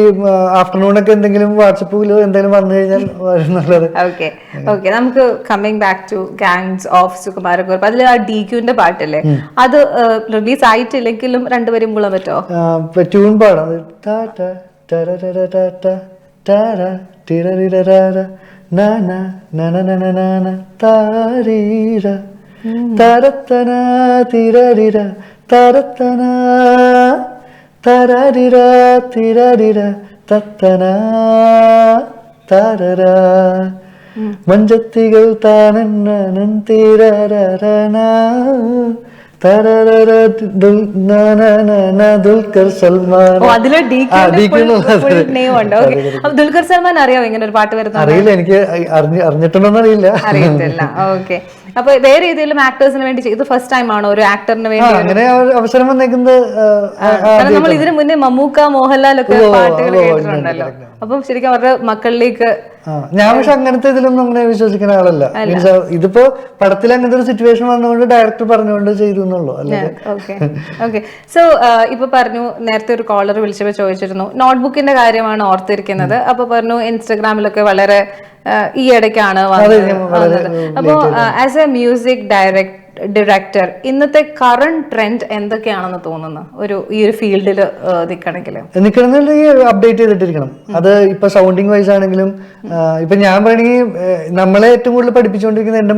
ആഫ്റ്റർനൂണൊക്കെ എന്തെങ്കിലും വാട്സപ്പിലോ എന്തെങ്കിലും വന്നു കഴിഞ്ഞാൽ വരുന്നുള്ളത്. ഓക്കെ, നമുക്ക് coming back to gangs of Sukumara Kurup, അതിൽ ആ DQന്റെ പാട്ടില്ലേ, അത് റിലീസ് ആയിട്ടില്ലെങ്കിലും രണ്ടുപേരും മുളാൻ പറ്റോ? ട്യൂൺ പാടാം. ടിരരിരര നന നനനനനന താരീര തരത്തന തിരരിര തരത്തന തരരിര തിരരിര തത്തന തരര മഞ്ചത്തികൾ താനന്നനൻ തിരരന ദുൽഖർ സൽമാൻ. ദുൽഖർ സൽമാൻ അറിയാമോ ഇങ്ങനെ ഒരു പാട്ട് വരുന്നത്? അറിയില്ല, എനിക്ക് അറിഞ്ഞിട്ടുണ്ടോന്ന് അറിയില്ല. ഓക്കെ, അപ്പൊ വേറെ ഏതെങ്കിലും ആക്ടേഴ്സിന് വേണ്ടി ഇത് ഫസ്റ്റ് ടൈം ആണോ ഒരു ആക്ടറിന് വേണ്ടി അങ്ങനെ അവസരം വന്നേക്കുന്നത്? നമ്മൾ ഇതിനു മുന്നേ മമ്മൂക്ക, മോഹൻലാൽ ഒക്കെ പാട്ടുകൾ കേട്ടിട്ടുണ്ടല്ലോ. അപ്പം ശരിക്കും അവരുടെ മക്കളിലേക്ക് ഞാൻ പക്ഷെ അങ്ങനത്തെ ഇതിലൊന്നും അങ്ങനെ വിശ്വസിക്കുന്ന ആളല്ല. മീൻസ് ഇതിപ്പോ പടത്തിൽ അങ്ങനത്തെ ഒരു സിറ്റുവേഷൻ വന്നുകൊണ്ട് ഡയറക്ടർ പറഞ്ഞുകൊണ്ട് ചെയ്തു എന്നുള്ളൂ. ഓക്കെ, സോ ഇപ്പൊ പറഞ്ഞു, നേരത്തെ ഒരു കോളർ വിളിച്ചപ്പോ ചോദിച്ചിരുന്നു നോട്ട്ബുക്കിന്റെ കാര്യമാണ് ഓർത്തിരിക്കുന്നത്. അപ്പൊ പറഞ്ഞു ഇൻസ്റ്റഗ്രാമിലൊക്കെ വളരെ ഈ ഇടയ്ക്കാണ് വന്നത്. അപ്പൊ ആസ് എ മ്യൂസിക് ഡയറക്ടർ ഇന്നത്തെ കറന്റ് ട്രെൻഡ് എന്തൊക്കെയാണെന്ന് തോന്നുന്നു ഈ ഒരു ഫീൽഡിൽ നിൽക്കണമെങ്കിൽ? അപ്ഡേറ്റ് ചെയ്തിട്ടിരിക്കണം. അത് ഇപ്പൊ സൗണ്ടിങ് വൈസ് ആണെങ്കിലും ഇപ്പൊ ഞാൻ പറയണെങ്കിൽ നമ്മളെ ഏറ്റവും കൂടുതൽ പഠിപ്പിച്ചുകൊണ്ടിരിക്കുന്ന എന്റെ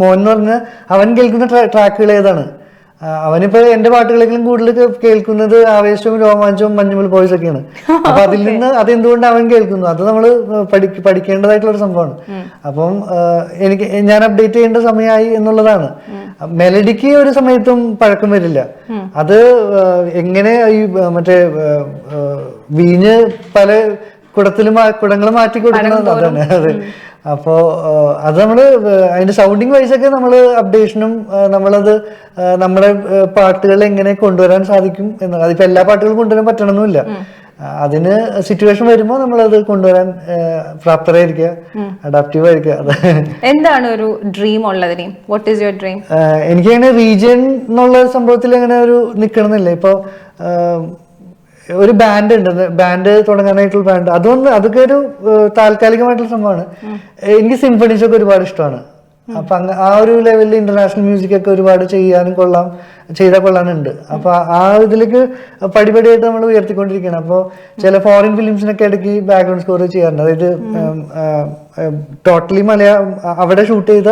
മോൻ എന്ന് പറഞ്ഞാൽ അവൻ കേൾക്കുന്ന ട്രാക്കുകൾ ഏതാണ്. അവനിപ്പോ എന്റെ പാട്ടുകളെങ്കിലും കൂടുതൽ കേൾക്കുന്നത് ആവേശവും രോമാഞ്ചവും മഞ്ഞുമൽ ബോയ്സ് ഒക്കെയാണ്. അപ്പൊ അതിൽ നിന്ന് അതെന്തുകൊണ്ട് അവൻ കേൾക്കുന്നു, അത് നമ്മള് പഠിക്കേണ്ടതായിട്ടുള്ള ഒരു സംഭവമാണ്. അപ്പം ഞാൻ അപ്ഡേറ്റ് ചെയ്യേണ്ട സമയമായി എന്നുള്ളതാണ്. മെലഡിക്ക് ഒരു സമയത്തും പഴക്കം വരില്ല. അത് എങ്ങനെ ഈ മറ്റേ വീഞ്ഞ് പല കുടങ്ങൾ മാറ്റി കൊടുക്കുന്നത് അതാണ്. അതെ, അപ്പോ അത് നമ്മള് അതിന്റെ സൗണ്ടിങ് വൈസ് ഒക്കെ നമ്മള് അപ്ഡേഷനും നമ്മളത് നമ്മുടെ പാട്ടുകൾ എങ്ങനെ കൊണ്ടുവരാൻ സാധിക്കും എന്നുള്ളത്. അതിപ്പോ എല്ലാ പാട്ടുകളും കൊണ്ടുവരാൻ പറ്റണമെന്നില്ല. അതിന് സിറ്റുവേഷൻ വരുമ്പോൾ നമ്മളത് കൊണ്ടുവരാൻ പ്രാപ്തരായിരിക്കുക, അഡാപ്റ്റീവ് ആയിരിക്കുക. എന്താണ് ഒരു ഡ്രീം ഉള്ളത്? What is your dream? എനിക്ക് അങ്ങനെ റീജിയൻ എന്നുള്ള സംഭവത്തിൽ അങ്ങനെ ഒരു നിക്കണമെന്നില്ല. ഇപ്പൊ ഒരു ബാൻഡ് ഉണ്ട്, ബാൻഡ് തുടങ്ങാനായിട്ടുള്ള ബാൻഡ്, അതൊക്കെ ഒരു താൽക്കാലികമായിട്ടുള്ള സംഭവമാണ്. എനിക്ക് സിംഫണീസ് ഒക്കെ ഒരുപാട് ഇഷ്ടമാണ്. അപ്പൊ ആ ഒരു ലെവലിൽ ഇന്റർനാഷണൽ മ്യൂസിക് ഒക്കെ ഒരുപാട് ചെയ്താൽ കൊള്ളാനുണ്ട്. അപ്പൊ ആ ഇതിലേക്ക് പടിപടിയായിട്ട് നമ്മൾ ഉയർത്തിക്കൊണ്ടിരിക്കുകയാണ്. അപ്പോൾ ചില ഫോറിൻ ഫിലിംസിനൊക്കെ ഇടയ്ക്ക് ബാക്ക്ഗ്രൗണ്ട് സ്കോർ ചെയ്യാറുണ്ട്. അതായത് ടോട്ടലി അവിടെ ഷൂട്ട് ചെയ്ത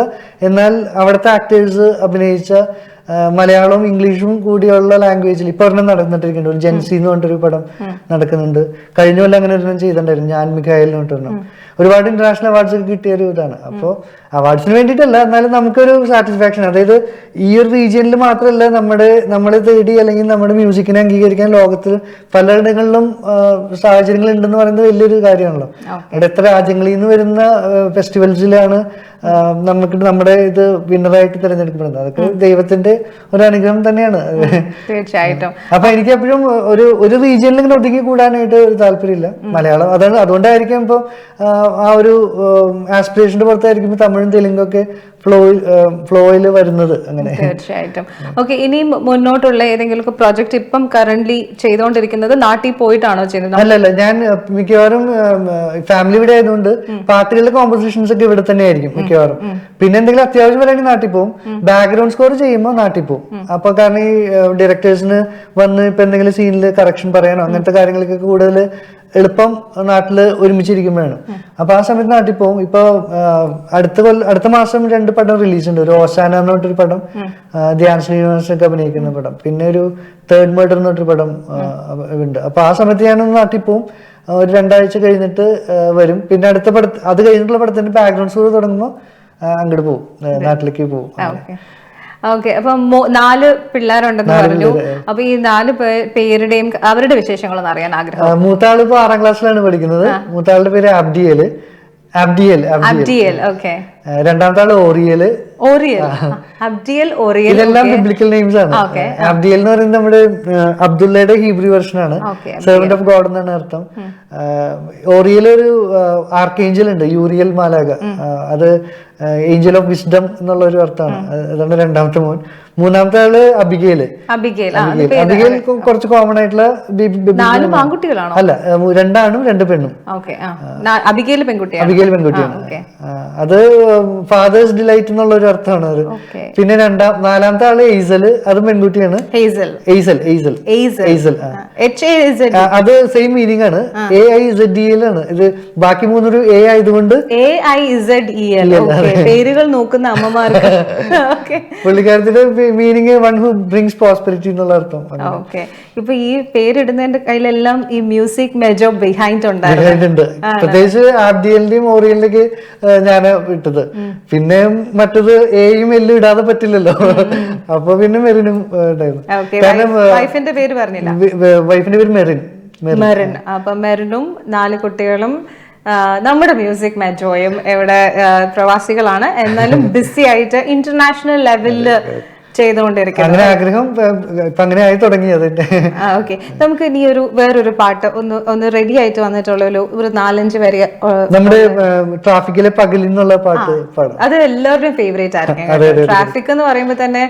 എന്നാൽ അവിടുത്തെ ആക്ടേഴ്സ് അഭിനയിച്ച മലയാളവും ഇംഗ്ലീഷും കൂടിയുള്ള ലാംഗ്വേജിൽ ഇപ്പൊ ഒരെണ്ണം നടന്നിട്ടിരിക്കുന്നുണ്ട്. ഒരു ജെൻസി എന്ന് പറഞ്ഞിട്ടൊരു പടം നടക്കുന്നുണ്ട്. കഴിഞ്ഞ കൊല്ലം അങ്ങനെ ഒരെണ്ണം ചെയ്തിട്ടുണ്ടായിരുന്നു, ഞാൻ മിഖായൽ എന്ന് പറഞ്ഞിട്ടൊരെണ്ണം. ഒരുപാട് ഇന്റർനാഷണൽ അവാർഡ്സ് ഒക്കെ കിട്ടിയ ഒരു ഇതാണ്. അപ്പോൾ അവാർഡ്സിന് വേണ്ടിയിട്ടല്ല, എന്നാലും നമുക്കൊരു സാറ്റിസ്ഫാക്ഷൻ. അതായത് ഈ ഒരു റീജിയനിൽ മാത്രമല്ല, നമ്മളെ തേടി അല്ലെങ്കിൽ നമ്മുടെ മ്യൂസിക്കിനെ അംഗീകരിക്കാൻ ലോകത്തിൽ പലയിടങ്ങളിലും സാഹചര്യങ്ങൾ ഉണ്ടെന്ന് പറയുന്നത് വലിയൊരു കാര്യമാണല്ലോ. അവിടെ എത്ര രാജ്യങ്ങളിൽ നിന്ന് വരുന്ന ഫെസ്റ്റിവൽസിലാണ് നമ്മുടെ ഇത് വിന്നറായിട്ട് തിരഞ്ഞെടുക്കപ്പെടുന്നത്. അതൊക്കെ ദൈവത്തിന്റെ ഒരു അനുഗ്രഹം തന്നെയാണ്. തീർച്ചയായിട്ടും. അപ്പൊ എനിക്ക് എപ്പോഴും ഒരു റീജിയനിൽ ഇങ്ങനെ ഒതുങ്ങി കൂടാനായിട്ട് ഒരു താല്പര്യമില്ല. മലയാളം അതുകൊണ്ടായിരിക്കും ഇപ്പൊ ആ ഒരു ആസ്പിറേഷന്റെ പുറത്തായിരിക്കും തമിഴും തെലുങ്കൊക്കെ ഫ്ലോയിൽ വരുന്നത് അങ്ങനെ. തീർച്ചയായിട്ടും. ഓക്കെ, ഇനി മുന്നോട്ടുള്ള ഏതെങ്കിലും പ്രോജക്ട് ഇപ്പം കറന്റ്ലി ചെയ്തുകൊണ്ടിരിക്കുന്നത് നാട്ടിൽ പോയിട്ടാണോ ചെയ്യുന്നത്? അല്ലല്ല, ഞാൻ മിക്കവാറും ഫാമിലി ഇവിടെ ആയതുകൊണ്ട് പാട്ടുകളുടെ കോമ്പോസിഷൻസ് ഒക്കെ ഇവിടെ തന്നെ ആയിരിക്കും മിക്കവാറും. പിന്നെ എന്തെങ്കിലും അത്യാവശ്യം വരാണെങ്കിൽ നാട്ടിൽ പോകും. ബാക്ക്ഗ്രൗണ്ട് സ്കോർ ചെയ്യുമ്പോൾ നാട്ടിൽ പോകും. അപ്പൊ കാരണം ഈ ഡയറക്ടേഴ്സിന് വന്ന് ഇപ്പൊ എന്തെങ്കിലും സീനിൽ കറക്ഷൻ പറയാനോ അങ്ങനത്തെ കാര്യങ്ങളൊക്കെ കൂടുതൽ എളുപ്പം നാട്ടില് ഒരുമിച്ചിരിക്കുമ്പോഴാണ്. അപ്പൊ ആ സമയത്ത് നാട്ടിൽ പോകും. ഇപ്പൊ അടുത്ത മാസം 2 പടം റിലീസ് ഉണ്ട്. ഒരു ഓശാന എന്ന് പറഞ്ഞൊരു പടം, ധ്യാൻ ശ്രീനിവാസൊക്കെ അഭിനയിക്കുന്ന പടം, പിന്നെ ഒരു തേർഡ് മർഡർ എന്ന് പറഞ്ഞൊരു പടം ഉണ്ട്. അപ്പൊ ആ സമയത്ത് ഞാനൊന്ന് നാട്ടിൽ പോകും. ഒരു 2 ആഴ്ച കഴിഞ്ഞിട്ട് വരും. പിന്നെ അടുത്ത അത് കഴിഞ്ഞിട്ടുള്ള പടത്തിന്റെ ബാക്ക്ഗ്രൗണ്ട് സ്കോർ തുടങ്ങുമ്പോൾ അങ്ങോട്ട് പോകും, നാട്ടിലേക്ക് പോകും. ഓക്കെ, അപ്പൊ 4 പിള്ളേരുണ്ടെന്ന് പറഞ്ഞു. അപ്പൊ ഈ 4 പേരുടെയും അവരുടെ വിശേഷങ്ങളൊന്നും അറിയാൻ ആഗ്രഹം. മൂത്താള് ഇപ്പൊ 6ാം ക്ലാസ്സിലാണ് പഠിക്കുന്നത്. മൂത്താളുടെ പേര് അബ്ഡിയൽ. ഓക്കെ. രണ്ടാമത്തെ ആള് ഓറിയൽ. ഇതെല്ലാം ബിബ്ലിക്കൽ നെയിംസ് ആണ്. അബ്ദിയൽ എന്ന് പറയുന്നത് നമ്മുടെ അബ്ദുള്ളയുടെ ഹീബ്രു വെർഷൻ ആണ്. സെർവന്റ് ഓഫ് ഗോഡ് എന്നാണ് അർത്ഥം. ഓറിയൽ ഒരു ആർക്കേഞ്ചൽ ഉണ്ട്, യൂറിയൽ മാലാക. അത് ഏഞ്ചൽ ഓഫ് വിസ്ഡം എന്നുള്ള ഒരു അർത്ഥമാണ്. അതാണ് രണ്ടാമത്തെ മോൻ. മൂന്നാമത്തെ ആള് അബിഗേൽ. കുറച്ച് കോമൺ ആയിട്ടുള്ള അല്ല, 2 ആണും 2 പെണ്ണും. അബിഗേൽ പെൺകുട്ടിയാണ്. അത് ഫാദേഴ്സ് ഡിലൈറ്റ് എന്നുള്ള ഒരു അർത്ഥമാണ് അത്. പിന്നെ 4ാമത്തെ ആള് എയ്സൽ, അത് പെൺകുട്ടിയാണ്. അത് സെയിം മീനിങ് ആണ്. AIZEL ആണ് ഇത്. ബാക്കി 3 A ആയതുകൊണ്ട് AIZEL. പേരുകൾ നോക്കുന്ന അമ്മമാർക്ക് പുള്ളിക്കാരത്തിന്റെ meaning one who brings prosperity എന്നുള്ള അർത്ഥം. ഓക്കെ, ഇപ്പൊ ഈ പേരിടുന്നതിന്റെ കയ്യിലെല്ലാം ഈ മ്യൂസിക് മെജോ ബിഹൈൻഡ് ഉണ്ടായിരുന്നു. പ്രത്യേകിച്ച് ആബ്ദിയലിന്റെയും ഓറിയലിന്റെയൊക്കെ ഞാന് ഇട്ടത്. പിന്നെ മറ്റത് എയും എല്ലും ഇടാതെ പറ്റില്ലല്ലോ. അപ്പൊ പിന്നെ മെറിനും ഉണ്ടായിരുന്നു. കാരണം വൈഫിന്റെ പേര് പറഞ്ഞില്ല. വൈഫിന്റെ പേര് മെറിൻ. അപ്പൊ മെറിനും 4 കുട്ടികളും നമ്മുടെ മ്യൂസിക് മെജോയും ഇവിടെ പ്രവാസികളാണ്. എന്നാലും ബിസി ആയിട്ട് ഇന്റർനാഷണൽ ലെവലില് ചെയ്തുകൊണ്ടിരിക്കുന്നത്. ആഗ്രഹം അങ്ങനെ ആയി തുടങ്ങിയത്. ഓക്കെ, നമുക്ക് ഇനി വേറൊരു പാട്ട് ഒന്ന് റെഡി ആയിട്ട് വന്നിട്ടുള്ള ഒരു 4-5 വരെ നമ്മുടെ ട്രാഫിക്കിലെ പകലിൽ നിന്നുള്ള പാട്ട് പാടാം. അത് എല്ലാവരുടെയും ഫേവറേറ്റ് ആയിരിക്കും. ട്രാഫിക് എന്ന് പറയുമ്പോൾ തന്നെ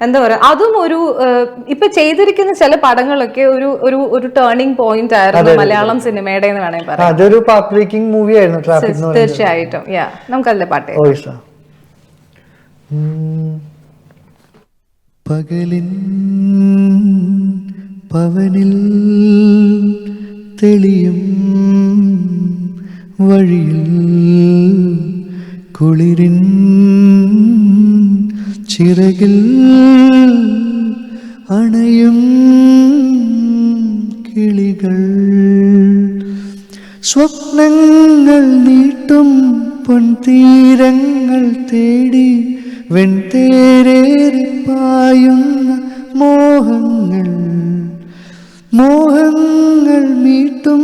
എന്താ പറയാ, അതും ഒരു ഇപ്പൊ ചെയ്തിരിക്കുന്ന ചില പടങ്ങളൊക്കെ ഒരു ടേണിംഗ് പോയിന്റ് ആയിരുന്നു മലയാളം സിനിമയുടെ എന്ന് വേണമെങ്കിൽ പറയാം. അതൊരു പാത്ത് ബ്രേക്കിംഗ് മൂവി ആയിരുന്നു ട്രാഫിക്. തീർച്ചയായിട്ടും. നമുക്കതിലെ പാട്ട്. പകലിൻ പവനിൽ തെളിയും വഴിയിൽ കുളിരിൻ ചിറകിൽ അണയും കിളികൾ സ്വപ്നങ്ങൾ നീട്ടും പൊൻതീരങ്ങൾ തേടി വെൺതേരേറി പായുന്ന മോഹങ്ങൾ മീട്ടും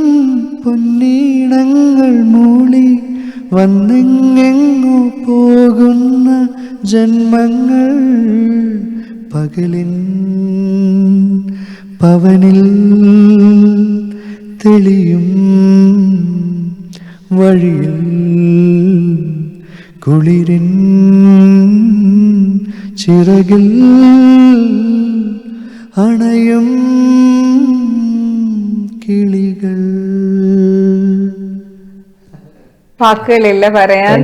പൊന്നീണങ്ങൾ മൂളി വന്നെങ്ങെങ്ങോ പോകുന്ന ജന്മങ്ങൾ പകലിൻ പവനിൽ തെളിയും വഴിയിൽ കുളിരിൻ ചിറകിൽ അണയും കിളികൾ. വാക്കുകളില്ല പറയാൻ.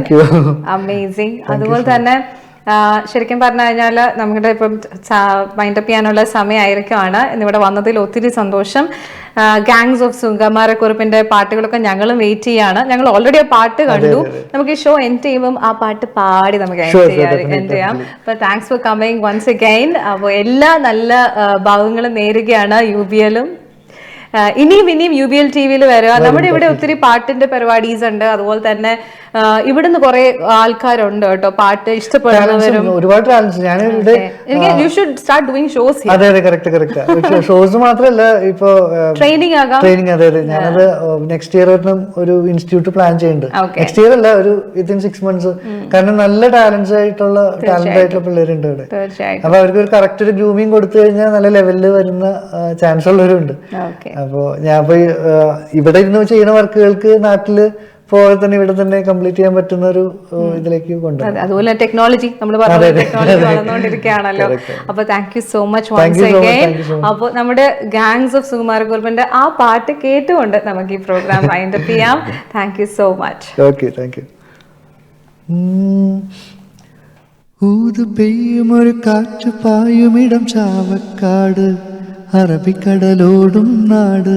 അമേസിങ്. അതുപോലെ തന്നെ ശരിക്കും പറഞ്ഞു കഴിഞ്ഞാൽ നമ്മുടെ ഇപ്പം മൈൻഡപ്പ് ചെയ്യാനുള്ള സമയമായിരിക്കുമാണ്. ഇന്നിവിടെ വന്നതിൽ ഒത്തിരി സന്തോഷം. ഗാങ്സ് ഓഫ് സുഗമാരക്കുറുപ്പിന്റെ പാട്ടുകളൊക്കെ ഞങ്ങളും വെയിറ്റ് ചെയ്യാണ്. ഞങ്ങൾ ഓൾറെഡി ആ പാട്ട് കണ്ടു. നമുക്ക് ഈ ഷോ എൻഡ് ചെയ്യുമ്പോൾ ആ പാട്ട് പാടി നമുക്ക് എൻഡ് ചെയ്യാം. അപ്പൊ thanks for coming once again. അപ്പോൾ എല്ലാ നല്ല ഭാഗങ്ങളും നേരുകയാണ്. UBLും ഇനിയും UBL TV വരിക. നമ്മുടെ ഇവിടെ ഒത്തിരി പാട്ടിന്റെ പരിപാടീസ് ഉണ്ട്. അതുപോലെ തന്നെ ഇവിടുന്ന് കുറെ ആൾക്കാരുണ്ട് കേട്ടോ, പാട്ട് ഇഷ്ടപ്പെടുന്നവരും. ഒരുപാട് talents. You should start doing shows. അതെ അതെ, കറക്റ്റ്. ഷോസ് മാത്രമല്ല, ഇപ്പൊ ട്രെയിനിങ് ആകാം. അതെ അതെ. ഞാനത് നെക്സ്റ്റ് ഇയർ ഒരു ഇൻസ്റ്റിറ്റ്യൂട്ട് പ്ലാൻ ചെയ്യുന്നുണ്ട്. നെക്സ്റ്റ് ഇയർ അല്ല, ഒരു വിത്തിൻ 6 months. കാരണം നല്ല ടാലന്റ് ആയിട്ടുള്ള പിള്ളേരുണ്ട് ഇവിടെ. അപ്പൊ അവർക്ക് ഒരു കറക്റ്റ് ഒരു ഗ്രൂമിങ് കൊടുത്തു കഴിഞ്ഞാൽ നല്ല ലെവലിൽ വരുന്ന ചാൻസ് ഉള്ളവരുണ്ട്. അപ്പൊ ഞാൻ ഇവിടെ ഇരുന്ന് ചെയ്യുന്ന വർക്കുകൾക്ക് നാട്ടില് പോലെ തന്നെ ഇവിടെ തന്നെ കംപ്ലീറ്റ് ചെയ്യാൻ പറ്റുന്ന ഒരു ഇതിലേക്ക് കൊണ്ടുവരും. അതുപോലെ ടെക്നോളജി നമ്മൾ പറഞ്ഞ ടെക്നോളജി വളർന്നുകൊണ്ടിരിക്കുകയാണല്ലോ. അപ്പൊ thank you so much once again. അപ്പോൾ നമ്മുടെ ഗാങ്സ് ഓഫ് സുകുമാരകുറുപ്പിന്റെ ആ പാട്ട് കേട്ടുകൊണ്ട് നമുക്ക് ഈ പ്രോഗ്രാം വൈൻഡ് അപ്പ് ചെയ്യാം. Thank you so much. Okay, thank you. ഊതു പെയ്യും ഒരു കാറ്റ് പായുമിടം ചാവക്കാട്, അറബിക്കടലോടും നാട്,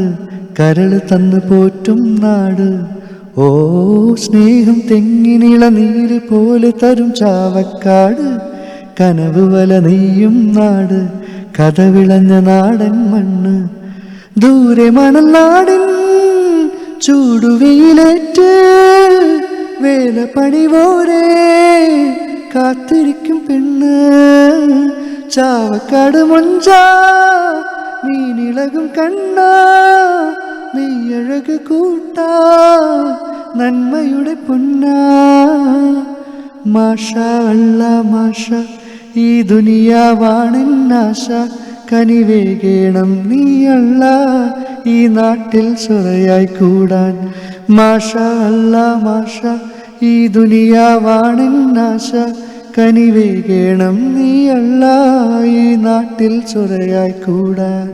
കരള് തന്നു പോറ്റും നാട്. ഓ സ്നേഹം തെങ്ങിനിള നീര് പോലെ തരും ചാവക്കാട്, കനവ് വല നെയ്യും നാട്, കഥ വിളഞ്ഞ നാടൻ മണ്ണ്. ദൂരെ മണൽനാടിൻ ചൂടുവെയിലേറ്റ് വേലപ്പണി പോരെ കാത്തിരിക്കും പെണ്ണ്. ചാവക്കാട് മുഞ്ച മീനിളകും കണ്ണ, നെയ്യഴക് കൂട്ട നന്മയുടെ പൊന്ന. മാഷ അല്ല മാഷ ഈ ദുനിയാവാണെന്നാശ, കനിവേകേണം നീയല്ല ഈ നാട്ടിൽ സുറയായി കൂടാൻ. മാഷ അല്ല മാഷ ഈ ദുനിയാവാണെന്നാശ, കനിവേകേണം നീയല്ല ഈ നാട്ടിൽ സുറയായി കൂടാൻ.